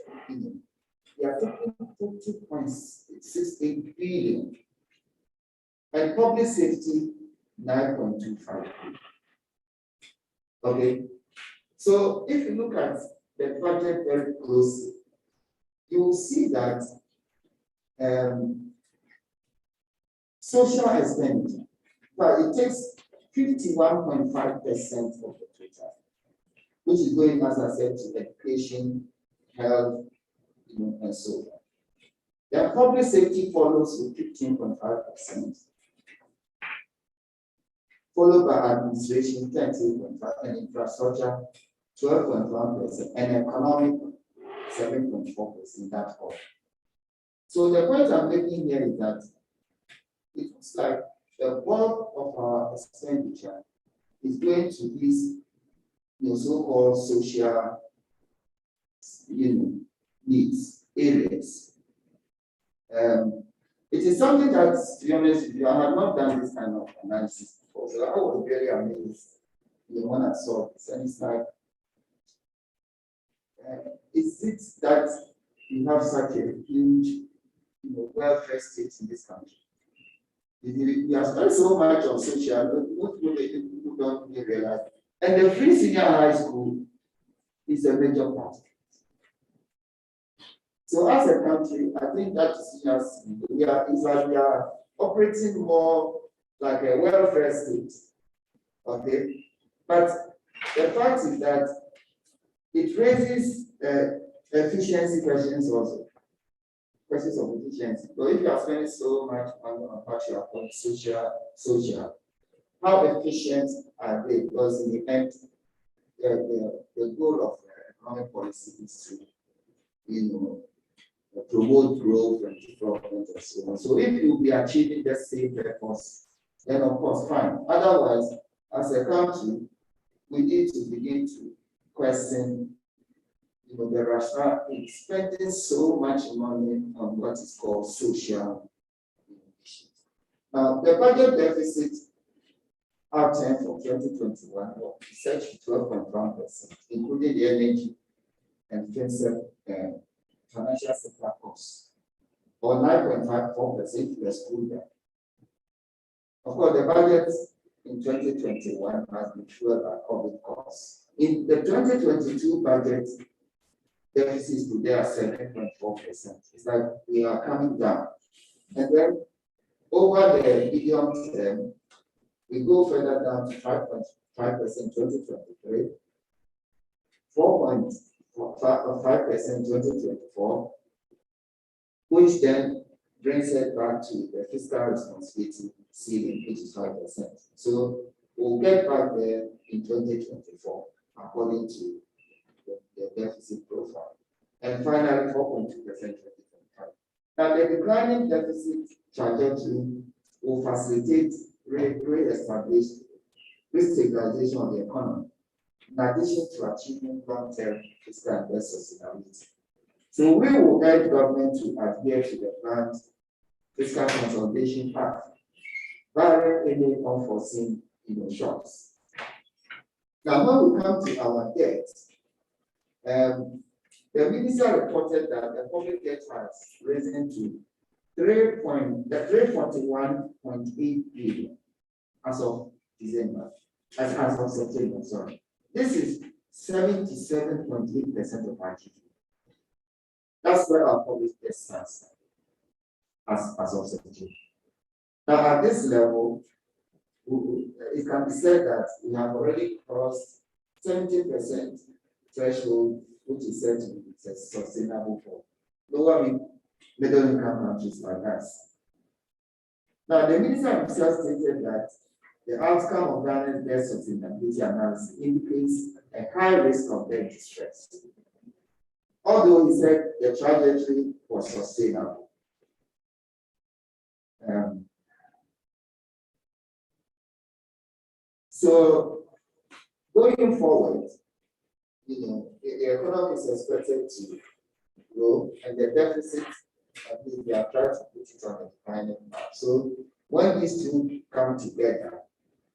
A: They are taking 50.68 billion. And public safety, 9.25 billion. Okay. So if you look at the budget very closely, you will see that social expenditure, but it takes 51.5% of the total, which is going, as I said, to education, health, and so on. Then public safety follows with 15.5%, followed by administration, 10.5%, and infrastructure, 12.1%, and economic, 7.4%. That's all. So the point I'm making here is that it looks like the bulk of our expenditure is going to these so-called social needs, areas. It is something that, to be honest with you, I have not done this kind of analysis before. So I was very amazed when I saw this. And it's like, is it that we have such a huge welfare state in this country? We have spent so much on social, most people don't really realize. And the free senior high school is a major part. So as a country, I think that is just, we are operating more like a welfare state. Okay? But the fact is that it raises efficiency questions also. Questions of efficiency. So if you are spending so much money on what you are calling social, how efficient are they? Because in the end, the goal of economic policy is to, promote growth and development and so on. So if you be achieving the same purpose, then of course, fine. Otherwise, as a country, we need to begin to question the rationale in spending so much money on what is called social issues. Now, the budget deficit outturn for 2021 was set to 12.1%, including the energy and financial sector costs, or 9.54% to exclude them. Of course, the budget in 2021 has been fueled by COVID costs. In the 2022 budget, deficits today are 7.4%. It's like we are coming down. And then over the medium term, we go further down to 5.5% 2023, 4.5% 2024, which then brings it back to the fiscal responsibility ceiling, which is 5%. So we'll get back there in 2024, according to the deficit profile. And finally, 4.2% 2025. Now, the declining deficit trajectory will facilitate re-established stabilization of the economy, in addition to achieving long-term fiscal and debt sustainability. So we will urge government to adhere to the planned fiscal consolidation path, barring any unforeseen shocks. Now, when we come to our debt, the minister reported that the public debt has risen to 341.8 billion as of September, sorry. This is 77.8% of our GDP. That's where our public debt stands as of September. Now, at this level, it can be said that we have already crossed 70% threshold, which is said to be sustainable for lower middle income countries like us. Now, the minister himself stated that the outcome of Ghana's debt sustainability analysis indicates a high risk of debt distress, although he said the trajectory was sustainable. So, going forward, the economy is expected to grow, and the deficit, at least they are trying to put it on a declining path. So, when these two come together,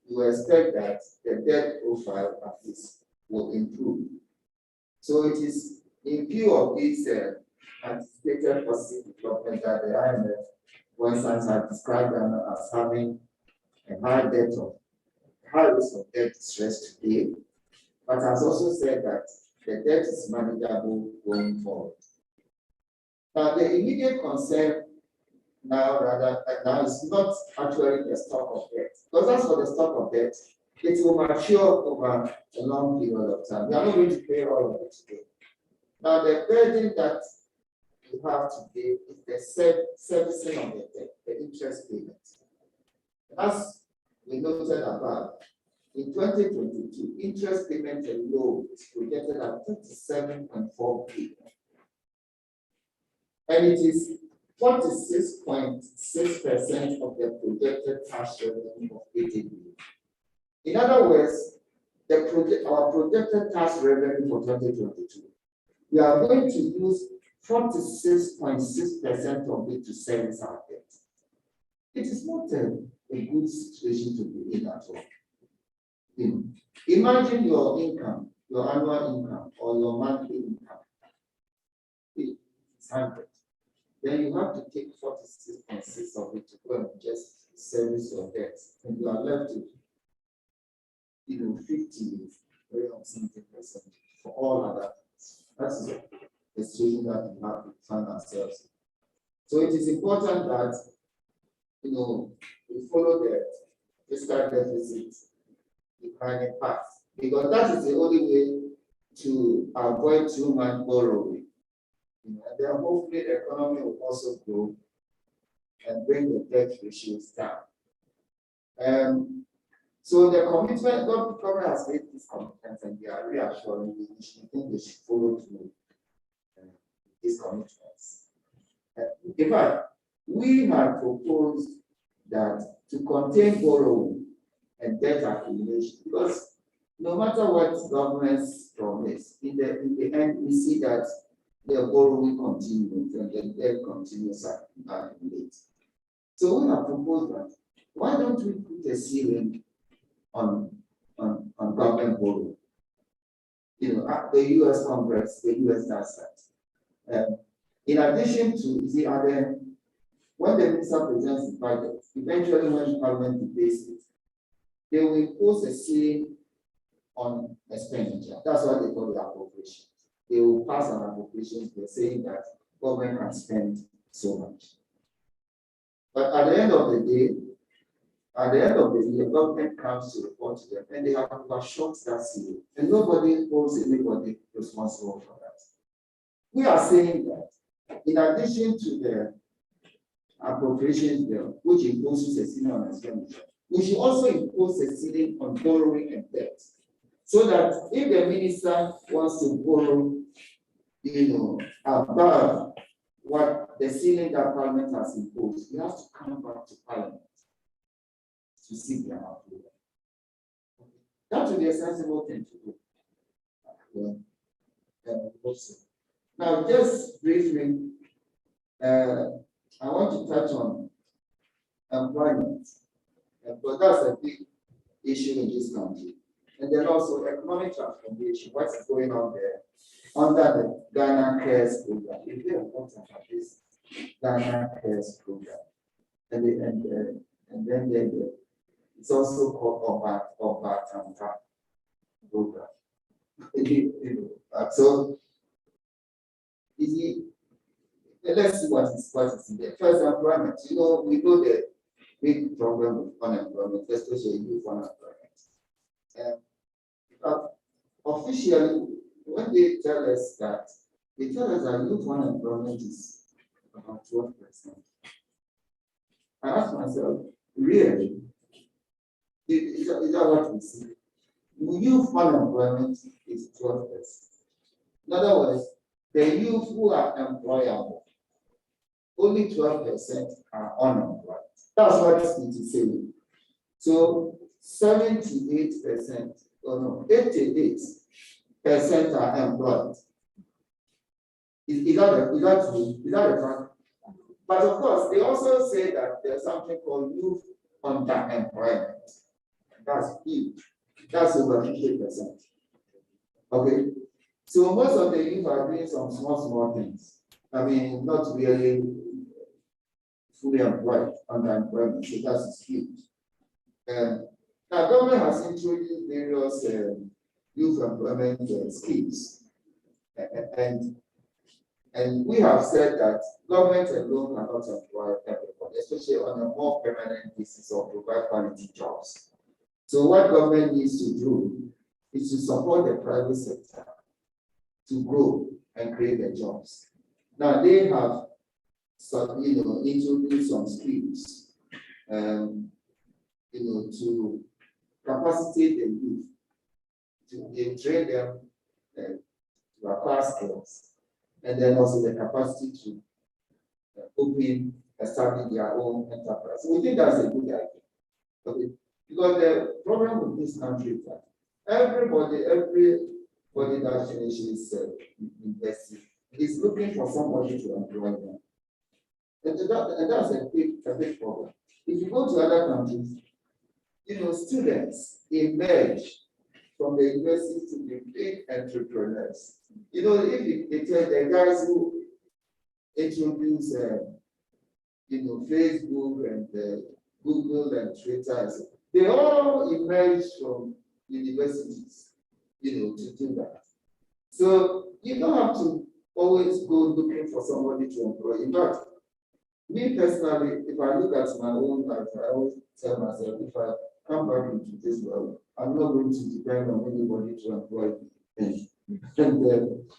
A: you expect that the debt profile at least will improve. So, it is in view of this anticipated positive development that the IMF, for instance, has described them as having a high risk of debt distress today, but has also said that the debt is manageable going forward. Now, the immediate concern now is not actually the stock of debt, because as for the stock of debt, it will mature over a long period of time. We are not going to pay all of it today. Now, the burden that you have today is the servicing of the debt, the interest payment. As we noted above, in 2022, interest payment alone is projected at 37.4 billion. And it is 46.6% of the projected cash revenue of 80 billion. In other words, our projected cash revenue for 2022, we are going to use 46.6% of it to service our debt. It is not a good situation to be in at all. Imagine your income, your annual income, or your monthly income. It's 100. Then you have to take 46.6 of it to go and just service your debt, and you are left with 50 something percent for all other things. That's the situation that we have to find ourselves in. So it is important that we follow the fiscal deficit declining path, because that is the only way to avoid too much borrowing. And then hopefully the economy will also grow and bring the debt ratios down. So the commitment, government has made these commitments, and they are reassuring. We think they should follow through these commitments. In fact, we have proposed that to contain borrowing and debt accumulation, because no matter what governments promise, in the end, we see that the borrowing continues and the debt continues to accumulate. So we have proposed that, why don't we put a ceiling on government borrowing? The US Congress, the US does that. In addition to when the minister presents the budget, eventually when Parliament debates it, they will impose a ceiling on expenditure. That's what they call the appropriation. they will pass an appropriation bill saying that government can spend so much. But at the end of the day, government comes to report to them and they have overshot that ceiling. And nobody holds anybody responsible for that. We are saying that in addition to the appropriation bill, which imposes a ceiling on expenditure, we should also impose a ceiling on borrowing and debt. So that if the minister wants to borrow, above what the ceiling that Parliament has imposed, he has to come back to Parliament to seek their approval. That would be a sensible thing to do. Now, just briefly, I want to touch on employment, because that's a big issue in this country. And then also economic transformation, what's going on there under the Ghana Cares program. It's very important for this Ghana Cares program. And then it's also called Obatanta program. So, let's see what is in there. First, employment. We know the big problem with unemployment, especially youth unemployment. Officially, when they tell us that youth unemployment is about 12%. I ask myself, really? Is that what we see? Youth unemployment is 12%. In other words, the youth who are employable, only 12% are unemployed. That's what it is saying. So 78%, 88% are employed. Is that a fact? But of course, they also say that there's something called youth underemployment. That's huge. That's over 50%. Okay. So most of the youth are doing some small things. I mean, not really fully employed, underemployment. So that's huge. Now, government has introduced various youth employment schemes, and we have said that government alone cannot employ everybody, especially on a more permanent basis or provide quality jobs. So what government needs to do is to support the private sector to grow and create the jobs. Now they have introduced some schemes, to capacitate the youth, to train them to acquire skills, and then also the capacity to establish their own enterprise. We think that's a good idea. Okay? Because the problem with this country is that everybody that finishes investing is looking for somebody to employ them. And that's a big problem. If you go to other countries, students emerge from the university to be big entrepreneurs. If they tell the guys who introduce, Facebook and Google and Twitter, they all emerge from universities, to do that. So you don't have to always go looking for somebody to employ. In fact, me personally, if I look at my own life, I always tell myself, if I come back into this world, I'm not going to depend on anybody to employ me. And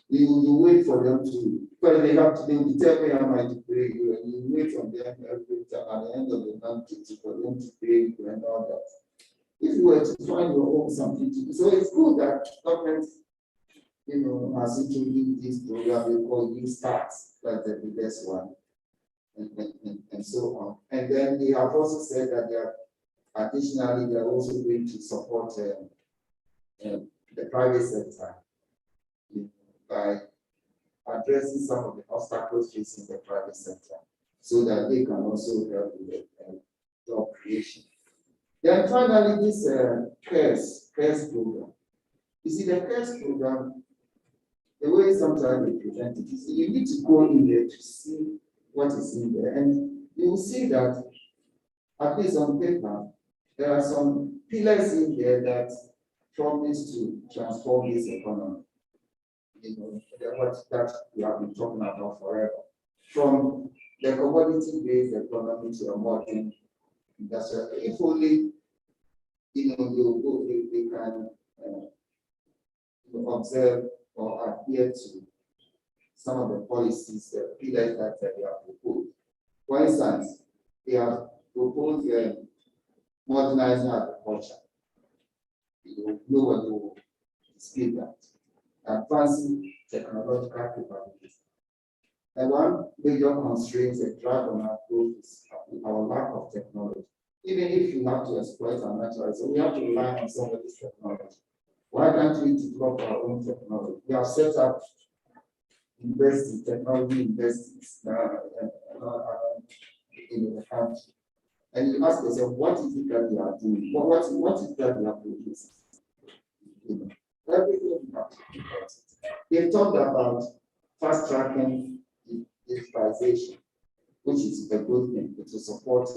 A: you wait for them to, because they will tell me how much to pay you, and you wait on them every time at the end of the month for them to pay you and all that. If you were to find your own something to do, so it's good that government, has introduced this program they call New Starts, that's the biggest one, and so on. And then they have also said that additionally they're also going to support the private sector by addressing some of the obstacles facing the private sector, so that they can also help with the job creation. Then finally, this CARES program. You see, the CARES program, the way sometimes they present it is you need to go in there to see what is in there, and you will see that, at least on paper, there are some pillars in there that promise to transform this economy. what that we have been talking about forever. From the commodity-based economy to a modern industrial, if only they can observe or adhere to some of the policies, the pillars that they have proposed. For instance, they have proposed modernizing agriculture. No one will dispute that. Advancing technological capabilities. And one major constraint that drive on our growth is our lack of technology. Even if you have to exploit our natural resources, we have to rely on somebody's technology. Why can't we develop our own technology? We have set up technology investments in the country. And you ask yourself, what is it that they are doing? What is it that they are producing? Everything you have to think about it. They talked about fast tracking digitalization, which is a good thing to support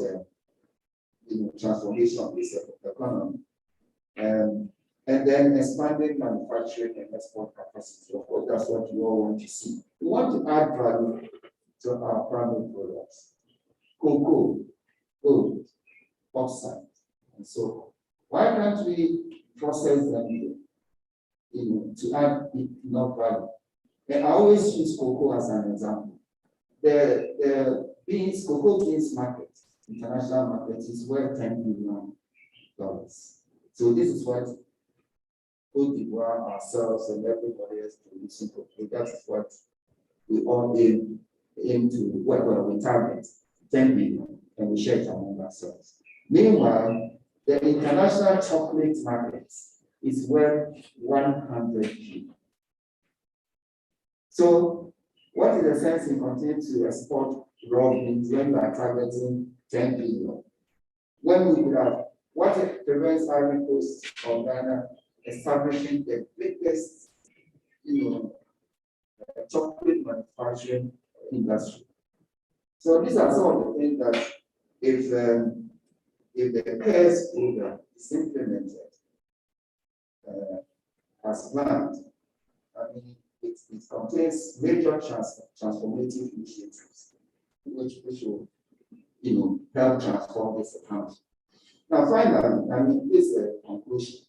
A: transformation of this economy. And then expanding manufacturing and export capacity. Of course, that's what you all want to see. We want to add value to our primary products. Cocoa, gold, bauxite, and so on. Why can't we process them to add enough value? And I always use cocoa as an example. The cocoa beans market, international market, is worth $10 billion. So this is what Cote d'Ivoire, ourselves, and everybody else producing cocoa. That is what we all aim to, we target 10 billion, and we share it among ourselves. Meanwhile, the international chocolate market is worth 100 billion. So, what is the sense in continuing to export raw beans when we are targeting 10 billion? When we could have, what prevents Ivory Coast or Ghana establishing the biggest, chocolate manufacturing industry? So these are some of the things that if the CARES program is implemented as planned, I mean, it contains major transformative initiatives, which will, help transform this account. Now, finally, I mean, this is a conclusion.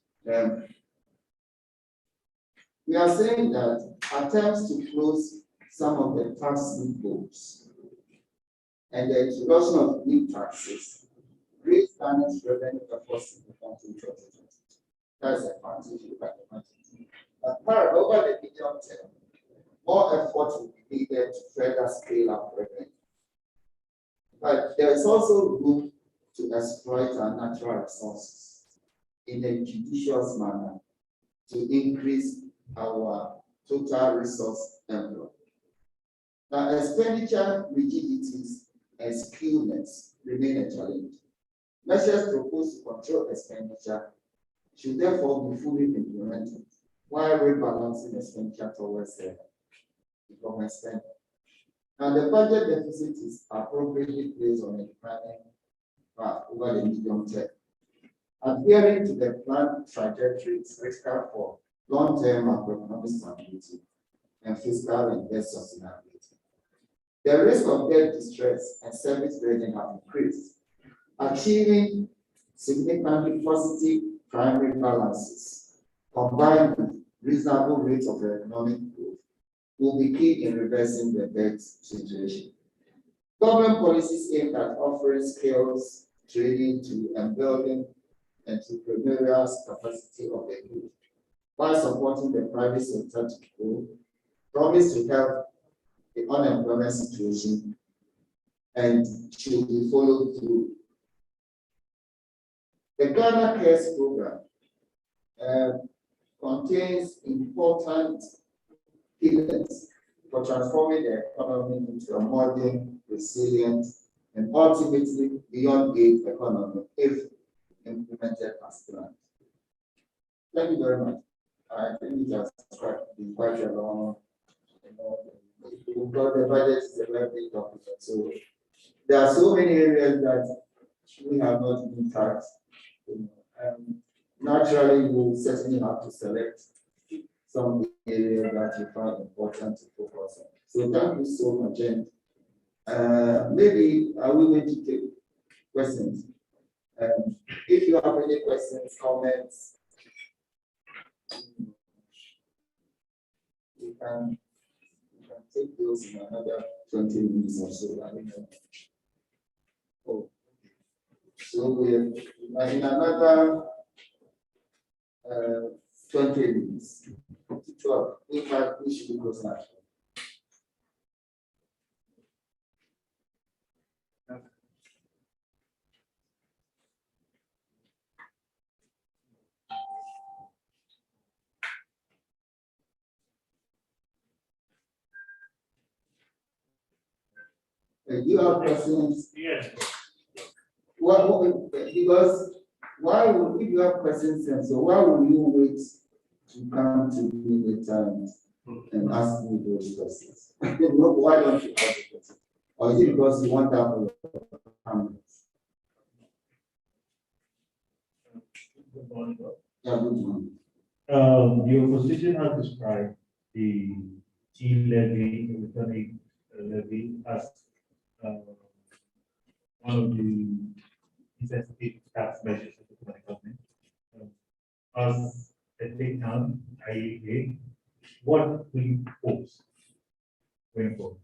A: We are saying that attempts to close some of the tax loopholes and the introduction of new taxes creates Ghana's revenue efforts in the country 2020. That's a fancy by the country. Over the medium term, more effort will be needed to further scale up revenue. But there is also room to exploit our natural resources in a judicious manner to increase our total resource envelope. Now, expenditure rigidities and skewness remain a challenge. Measures proposed to control expenditure should therefore be fully implemented while rebalancing expenditure towards the government spending. Now, the budget deficit is appropriately placed on a declining path over the medium term. Adhering to the planned trajectory is critical for long-term macroeconomic stability and fiscal and debt sustainability. The risk of debt distress and service burden have increased. Achieving significantly positive primary balances combined with reasonable rates of economic growth will be key in reversing the debt situation. Government policies aimed at offering skills, training to and building entrepreneurial capacity of the youth, while supporting the private sector to grow, promise to help the unemployment situation and should be followed through. The Ghana CARES program contains important pillars for transforming the economy into a modern, resilient, and ultimately beyond aid economy if implemented as planned. Thank you very much. I think it has been quite a long, the budget is a very big topic. So there are so many areas that we have not been touched. Naturally, we will certainly have to select some area that you find important to focus on. So thank you so much. And maybe I will going to take questions. If you have any questions, comments, you can take those in another 20 minutes or so. I don't know. Oh. So we in another 20 minutes to 12. In fact, we should be close now. You have questions?
B: Yes.
A: Because why would, if you have questions, and so why would you wait to come to me later and ask me those questions? Why don't you ask the question? Or is it because you want that for your family?
B: Good morning.
A: Yeah, good morning.
B: Your position has described the T levy, electronic levy, as one of the insensitive tax measures of the government. As a take down IEA, what will you propose going forward?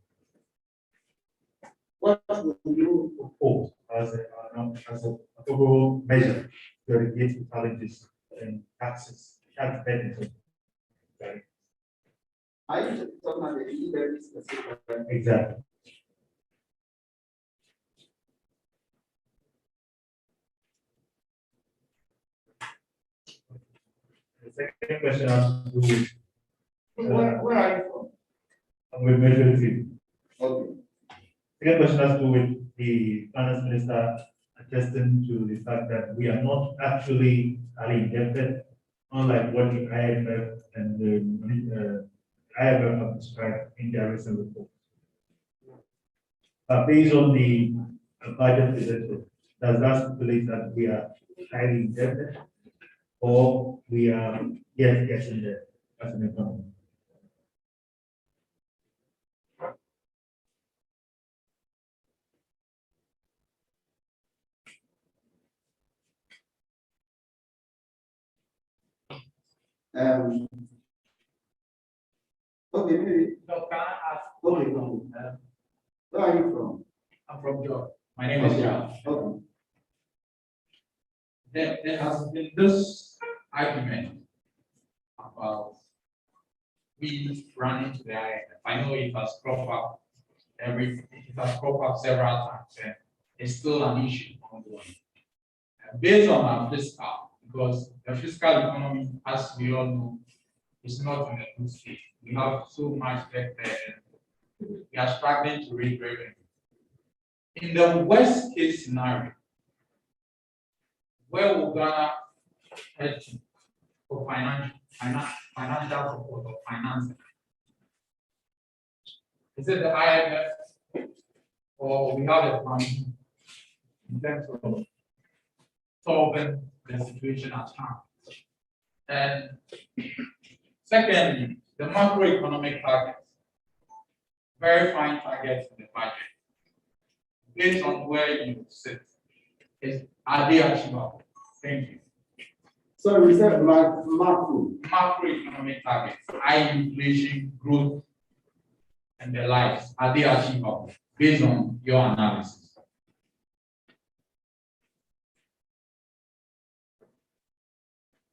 A: What would you
B: Propose as a overall measure to alleviate the challenges and tax burdens?
A: are you talking about the very specific?
B: Exactly. The second question has to do with
A: Where are you from?
B: with measure three.
A: Okay.
B: Second question has to do with the finance minister attesting to the fact that we are not actually highly indebted, unlike what the IMF and the IMF have described in their recent report. Based on the budget presented, does that stipulate that we are highly indebted, or we are yet getting there as an economy?
A: Okay, maybe.
C: No, can I ask?
A: Okay, where are you from?
C: I'm from Georgia. My name is John.
A: Okay.
C: There has been this argument about we running to the IMF. I know it has cropped up several times, and it's still an issue ongoing. Based on our fiscal, because the fiscal economy, as we all know, is not in a good state. We have so much debt there. We are struggling to raise revenue. In the worst case scenario, where will Ghana head to for financial support or financing? Is it the IMF or we have a plan in terms of solving the situation at hand? And secondly, the macroeconomic targets, very fine targets in the budget. Based on where you sit, are they achievable? Thank you.
A: So we said
C: Macroeconomic targets, high inflation, growth, and the likes, are they achievable based on your analysis?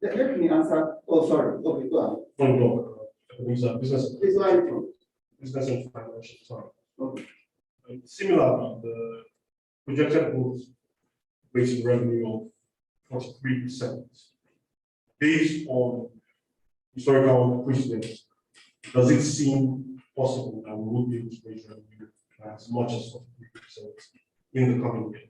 A: Let me answer. Oh, sorry. Okay, go ahead.
D: One block. Business.
A: Please, where are you from?
D: Business and financial. Sorry.
A: Okay.
D: Similarly, the projected growth rate in revenue of 43%, based on historical precedents, does it seem possible that we will be able to raise revenue as much as 43% in the coming year?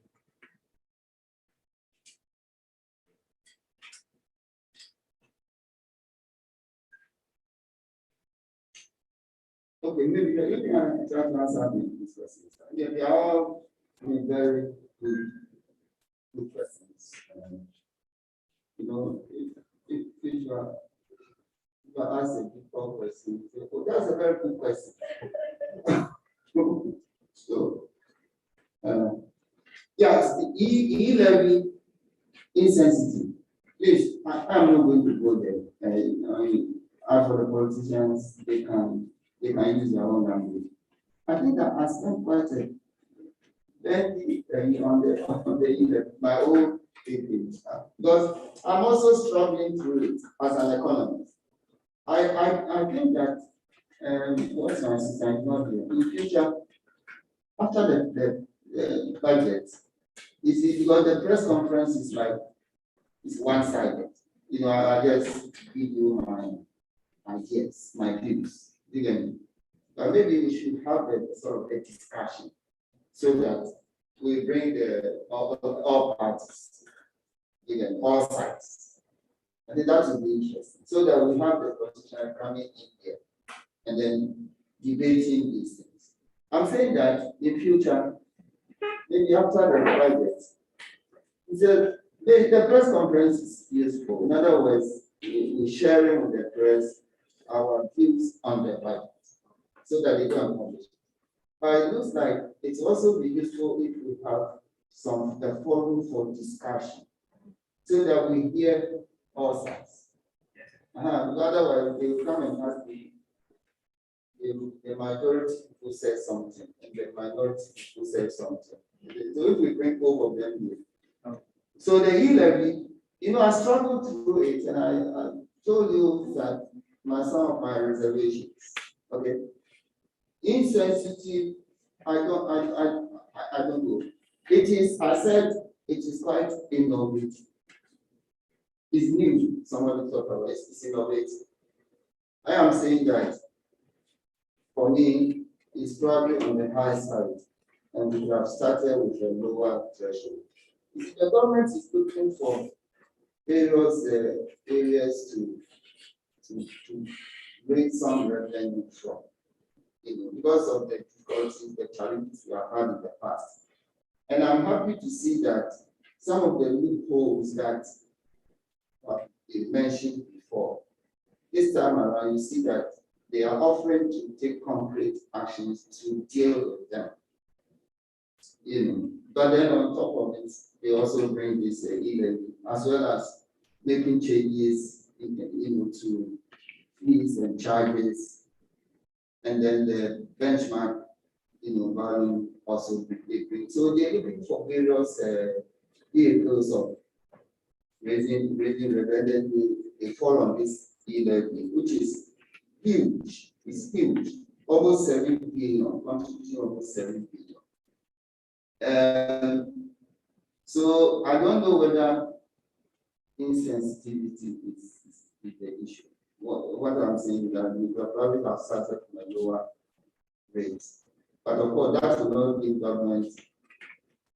A: Okay, maybe let me try to answer these questions. Yeah, they are all very good questions. You know, if you are you ask a difficult question, you say, oh, that's a very good question. So, yes, the E-levy insensitive. Please, I'm not going to go there. I mean, as for the politicians, they can use their own language. I think that I spent quite a lengthy on the E-levy, my own thinking, because I'm also struggling through it as an economist. I think that what's my assistant not here in future after the budget, you see, because the press conference is like it's one-sided. You know, I just give you my ideas, my views. You get me? But maybe we should have a sort of a discussion so that we bring all parties, you get me, all sides. I think that would be interesting. So that we have the politician coming in here and then debating these things. I'm saying that in future, maybe after the budget, the press conference is useful. In other words, we sharing with the press our views on the budget so that they can publish. But it looks like it's also be useful if we have a forum for discussion so that we hear all sides. Otherwise, they will come and ask the majority who says something and the minority who says something. So if we bring both of them here. So the E-levy, you know, I struggled through it and I told you that some of my reservations. Okay. Insensitive, I don't know. It is, I said, it is quite innovative. It's new. Somebody talked about it. It's innovative. I am saying that for me, it's probably on the high side, and we could have started with a lower threshold. The government is looking for various areas to bring some revenue from, you know, because of the difficulties, the challenges we have had in the past. And I'm happy to see that some of the loopholes that you mentioned before, this time around, you see that they are offering to take concrete actions to deal with them. You know, but then on top of it, they also bring this E-levy as well as making changes, to fees and charges, and then the benchmark, value also they bring. So they're looking for various vehicles of raising revenue. They fall on this E-levy, which is huge. It's huge, almost 7 billion, contributing almost 7 billion. So I don't know whether insensitivity is the issue. What I'm saying is that we probably have started from a lower rate. But of course, that will not give government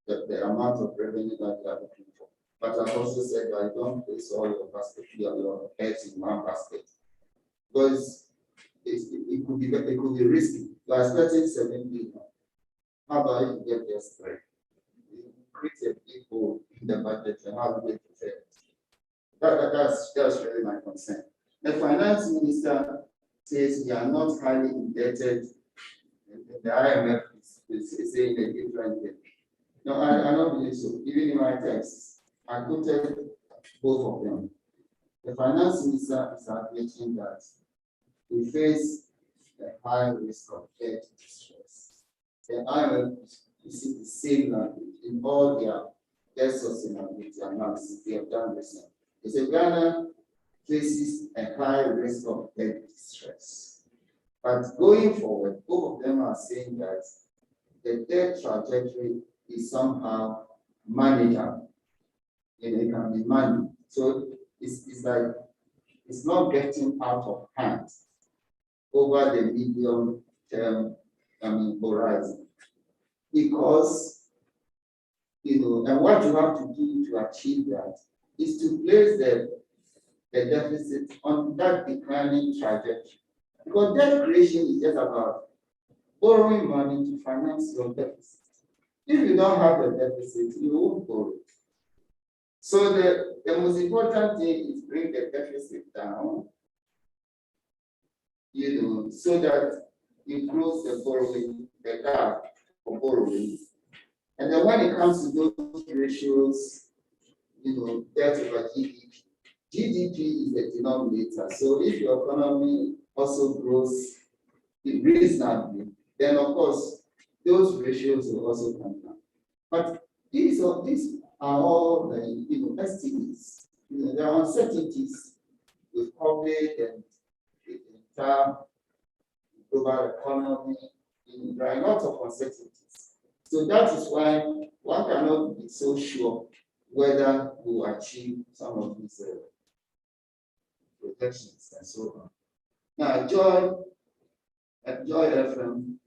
A: the amount of revenue that they are looking for. But I've also said that I don't place all your eggs in one basket. Because it could be risky. You are expecting 7 billion. How about if you get just 3? Create a big hole in the budget and how do they prepare it? That's really my concern. The finance minister says we are not highly indebted. The IMF is saying a different thing. No, I don't believe so. Even in my text, I quoted both of them. The finance minister is admitting that we face a high risk of debt distress. The IMF is the same language in all their debt sustainability analysis they have done recently. They say Ghana faces a high risk of debt distress. But going forward, both of them are saying that the debt trajectory is somehow manageable. It can be managed. So it's like it's not getting out of hand over the medium term horizon. Because and what you have to do to achieve that is to place the deficit on that declining trajectory. Because debt creation is just about borrowing money to finance your deficit. If you don't have a deficit, you won't borrow. So the most important thing is bring the deficit down so that it close the borrowing, the gap for borrowing. And then when it comes to those ratios, debt over GDP. GDP is the denominator. So if your economy also grows reasonably, then of course those ratios will also come down. But these are all estimates. There are uncertainties with COVID and the entire global economy. There are a lot of uncertainties. So that is why one cannot be so sure whether we will achieve some of these projections and so on. Now, Joy FM,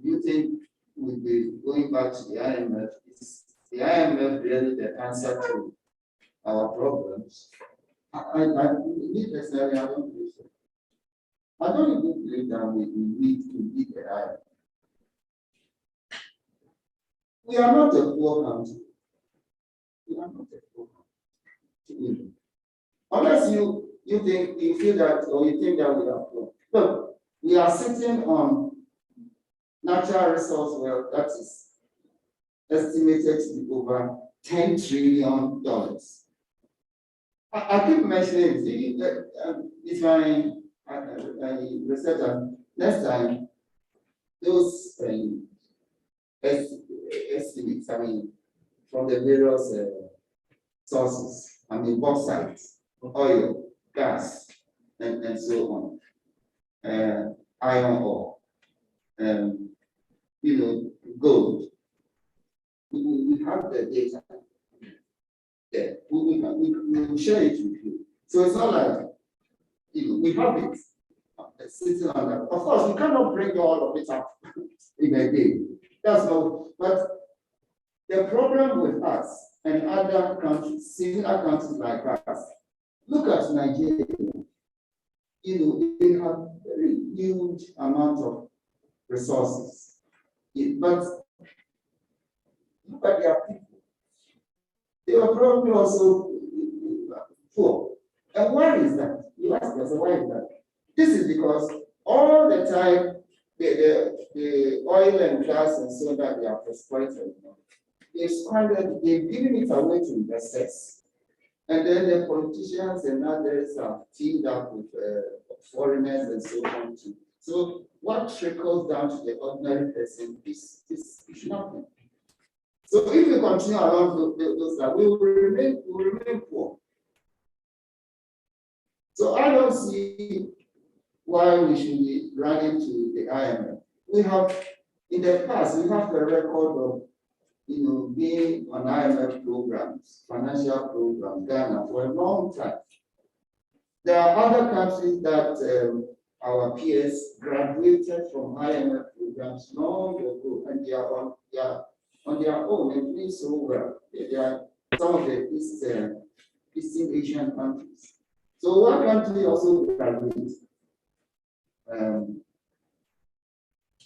A: do you think we'll be going back to the IMF? Is the IMF really the answer to our problems? Me personally, I don't believe so. I don't even believe that we need to beat the IMF. We are not a poor country. We are not a poor country. Unless you feel that, or you think that we are poor. Look, we are sitting on natural resource wealth that is estimated to be over $10 trillion. I keep mentioning it's my research. Next time, those estimates, from the various sources, bauxite, oil, gas, and so on, iron ore, gold. We have the data there. We will share it with you. So it's not like we have it sitting on that. Of course, we cannot bring all of it up in a day. That's no. But the problem with us and other countries, similar countries like us, look at Nigeria. They have very huge amount of resources. But look at their people. They are probably also poor. And why is that? You ask yourself, why is that? This is because all the time the oil and gas and so that they are exploited, they've given it away to investors. And then the politicians and others are teamed up with foreigners and so on too. So what trickles down to the ordinary person is nothing. So if we continue along those lines, we will remain poor. So I don't see why we should be running to the IMF. We have, in the past, we have a record of being on IMF programs, financial programs, Ghana, for a long time. There are other countries that our peers graduated from IMF programs long ago, and they are on their own and doing so well. They are some of the Eastern Asian countries. So one country also graduates.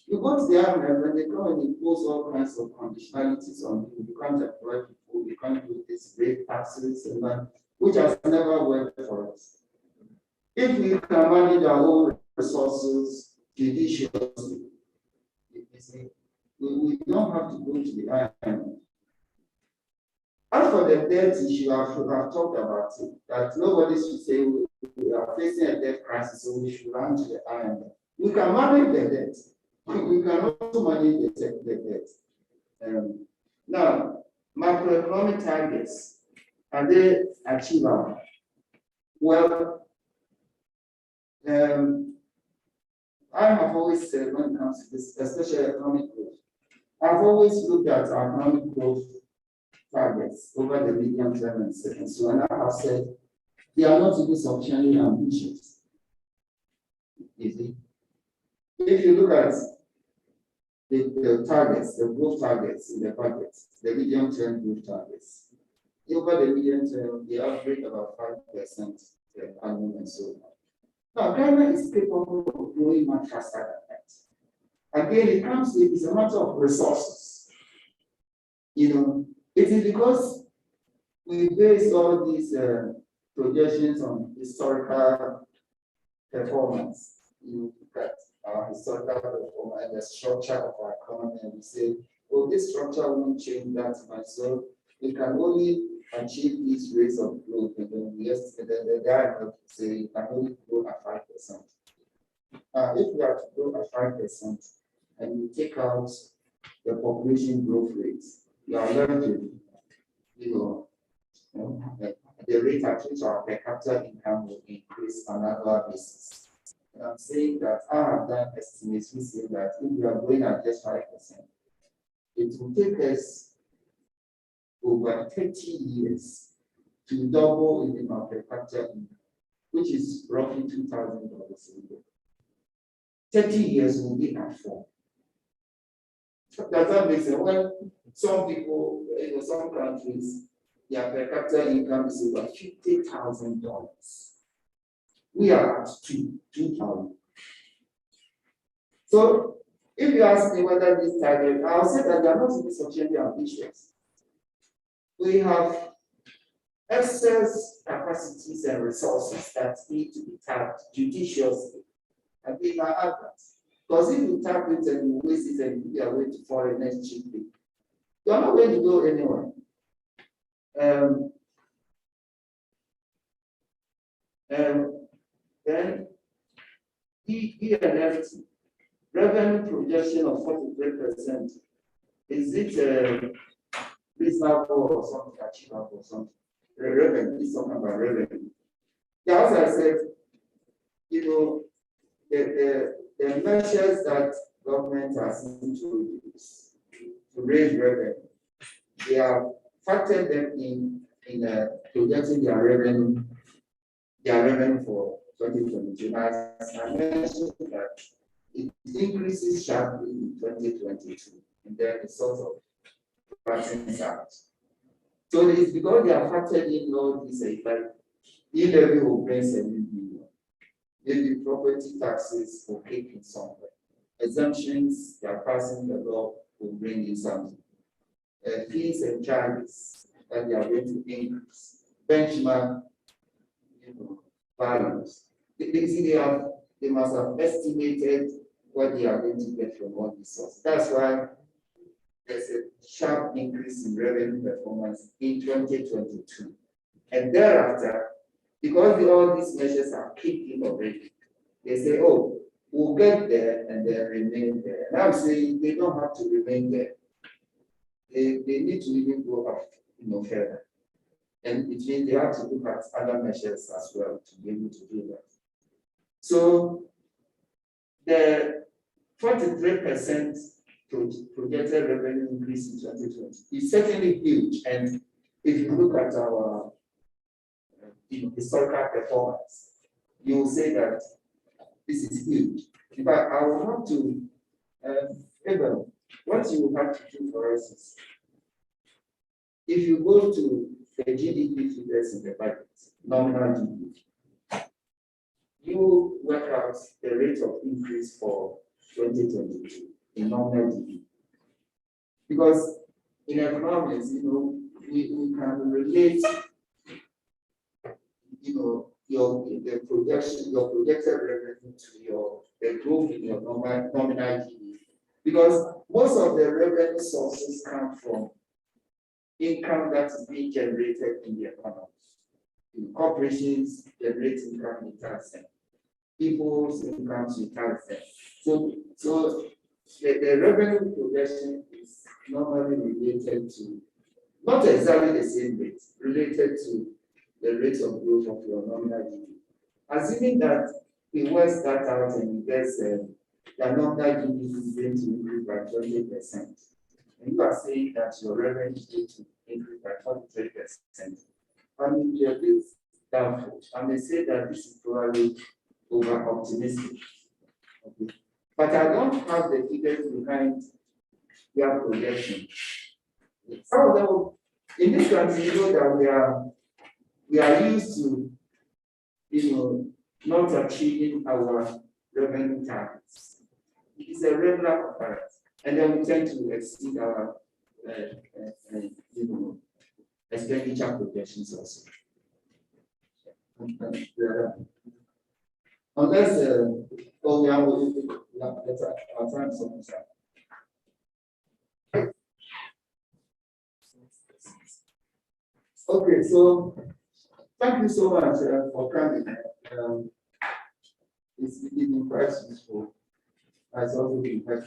A: You go to the IMF and they come and impose all kinds of conditionalities on you. You can't employ people, you can't do this, great taxes, and that, which has never worked for us. If we can manage our own resources judiciously, we don't have to go to the IMF. As for the debt issue, I should have talked about it, that nobody should say we are facing a debt crisis, so we should run to the IMF. We can manage the debt. We can also manage the debt. Now, macroeconomic targets, are they achievable? Well, I have always said when it comes to this, especially economic growth, I've always looked at our economic growth targets over the medium term and so on. I have said they are not even sufficiently ambitious. You see? If you look at the targets, the growth targets in the budget, the medium term growth targets, over the medium term, they average about 5% per annum and so on. Now, Ghana is capable of growing much faster than that. Again, it's a matter of resources. It is because we base all these projections on historical performance. You look at our historical performance and the structure of our economy, and we say, well, this structure won't change that much, so we can only achieve these rates of growth, and then we estimate that the guy say you can only grow at 5%. If we are to grow at 5% and you take out the population growth rates, you are left with, the rate at which our per capita income will increase on an annual basis. And I'm saying that I have done estimates who say that if we are going at just 5%, it will take us over 30 years to double even our per capita income, which is roughly $2,000 a year. 30 years will be at 4. Does that make sense? When some people, some countries, their per capita income is over $50,000. We are at 2,000. So if you ask me whether this target, I'll say that they are not even sufficiently ambitious. We have excess capacities and resources that need to be tapped judiciously. And we can have that. Because if you tap it and you waste it and you are going to foreigners cheaply, you are not going to go anywhere. Then ENFT, revenue projection of 43%. Is it reasonable or something achievable or something? Revenue is talking about revenue. Yeah, as I said, the measures that government has seen to use to raise revenue, they have factored them in projecting their revenue for 2022. As I mentioned that it increases sharply in 2022, and then it sort of flattens out. So it's because they are factored in all these effects. E-levy will bring 7 billion. Maybe property taxes will kick in somewhere. Exemptions, they are passing the law, will bring in something. Fees and charges that they are going to increase. Benchmark, values. They must have estimated what they are going to get from all these sources. That's why there's a sharp increase in revenue performance in 2022. And thereafter, because all these measures are kicked in already, they say, oh, we'll get there and then remain there. And I'm saying they don't have to remain there. They need to even go up, further. And it means they have to look at other measures as well to be able to do that. So the 43% projected revenue increase in 2020 is certainly huge. And if you look at our historical performance, you will say that this is huge. In fact, I will have to, Abel, what you will have to do for us is, if you go to the GDP figures in the budget, nominal GDP, you work out the rate of increase for 2022 in nominal GDP. Because in economics, we can relate, the projection, your projected revenue to the growth in your nominal GDP. Because most of the revenue sources come from income that is being generated in the economy. Corporations generate income in tax, people's incomes in tax. So the revenue projection is normally related to, not exactly the same rate, related to the rate of growth of your nominal GDP. Assuming that we work that out and we get the nominal GDP is going to increase by 20%. And you are saying that your revenue is going to increase by 43%. I mean, you're a bit doubtful. I may say that this is probably over optimistic. Okay. But I don't have the figures behind their projection. Some of them, in this country, that we are used to, not achieving our revenue targets. It is a regular occurrence. And then we tend to exceed our expenditure projections also. Unless, oh, we have, that's our time is almost up. Okay, so thank you so much for coming. It's been quite useful. It's also been quite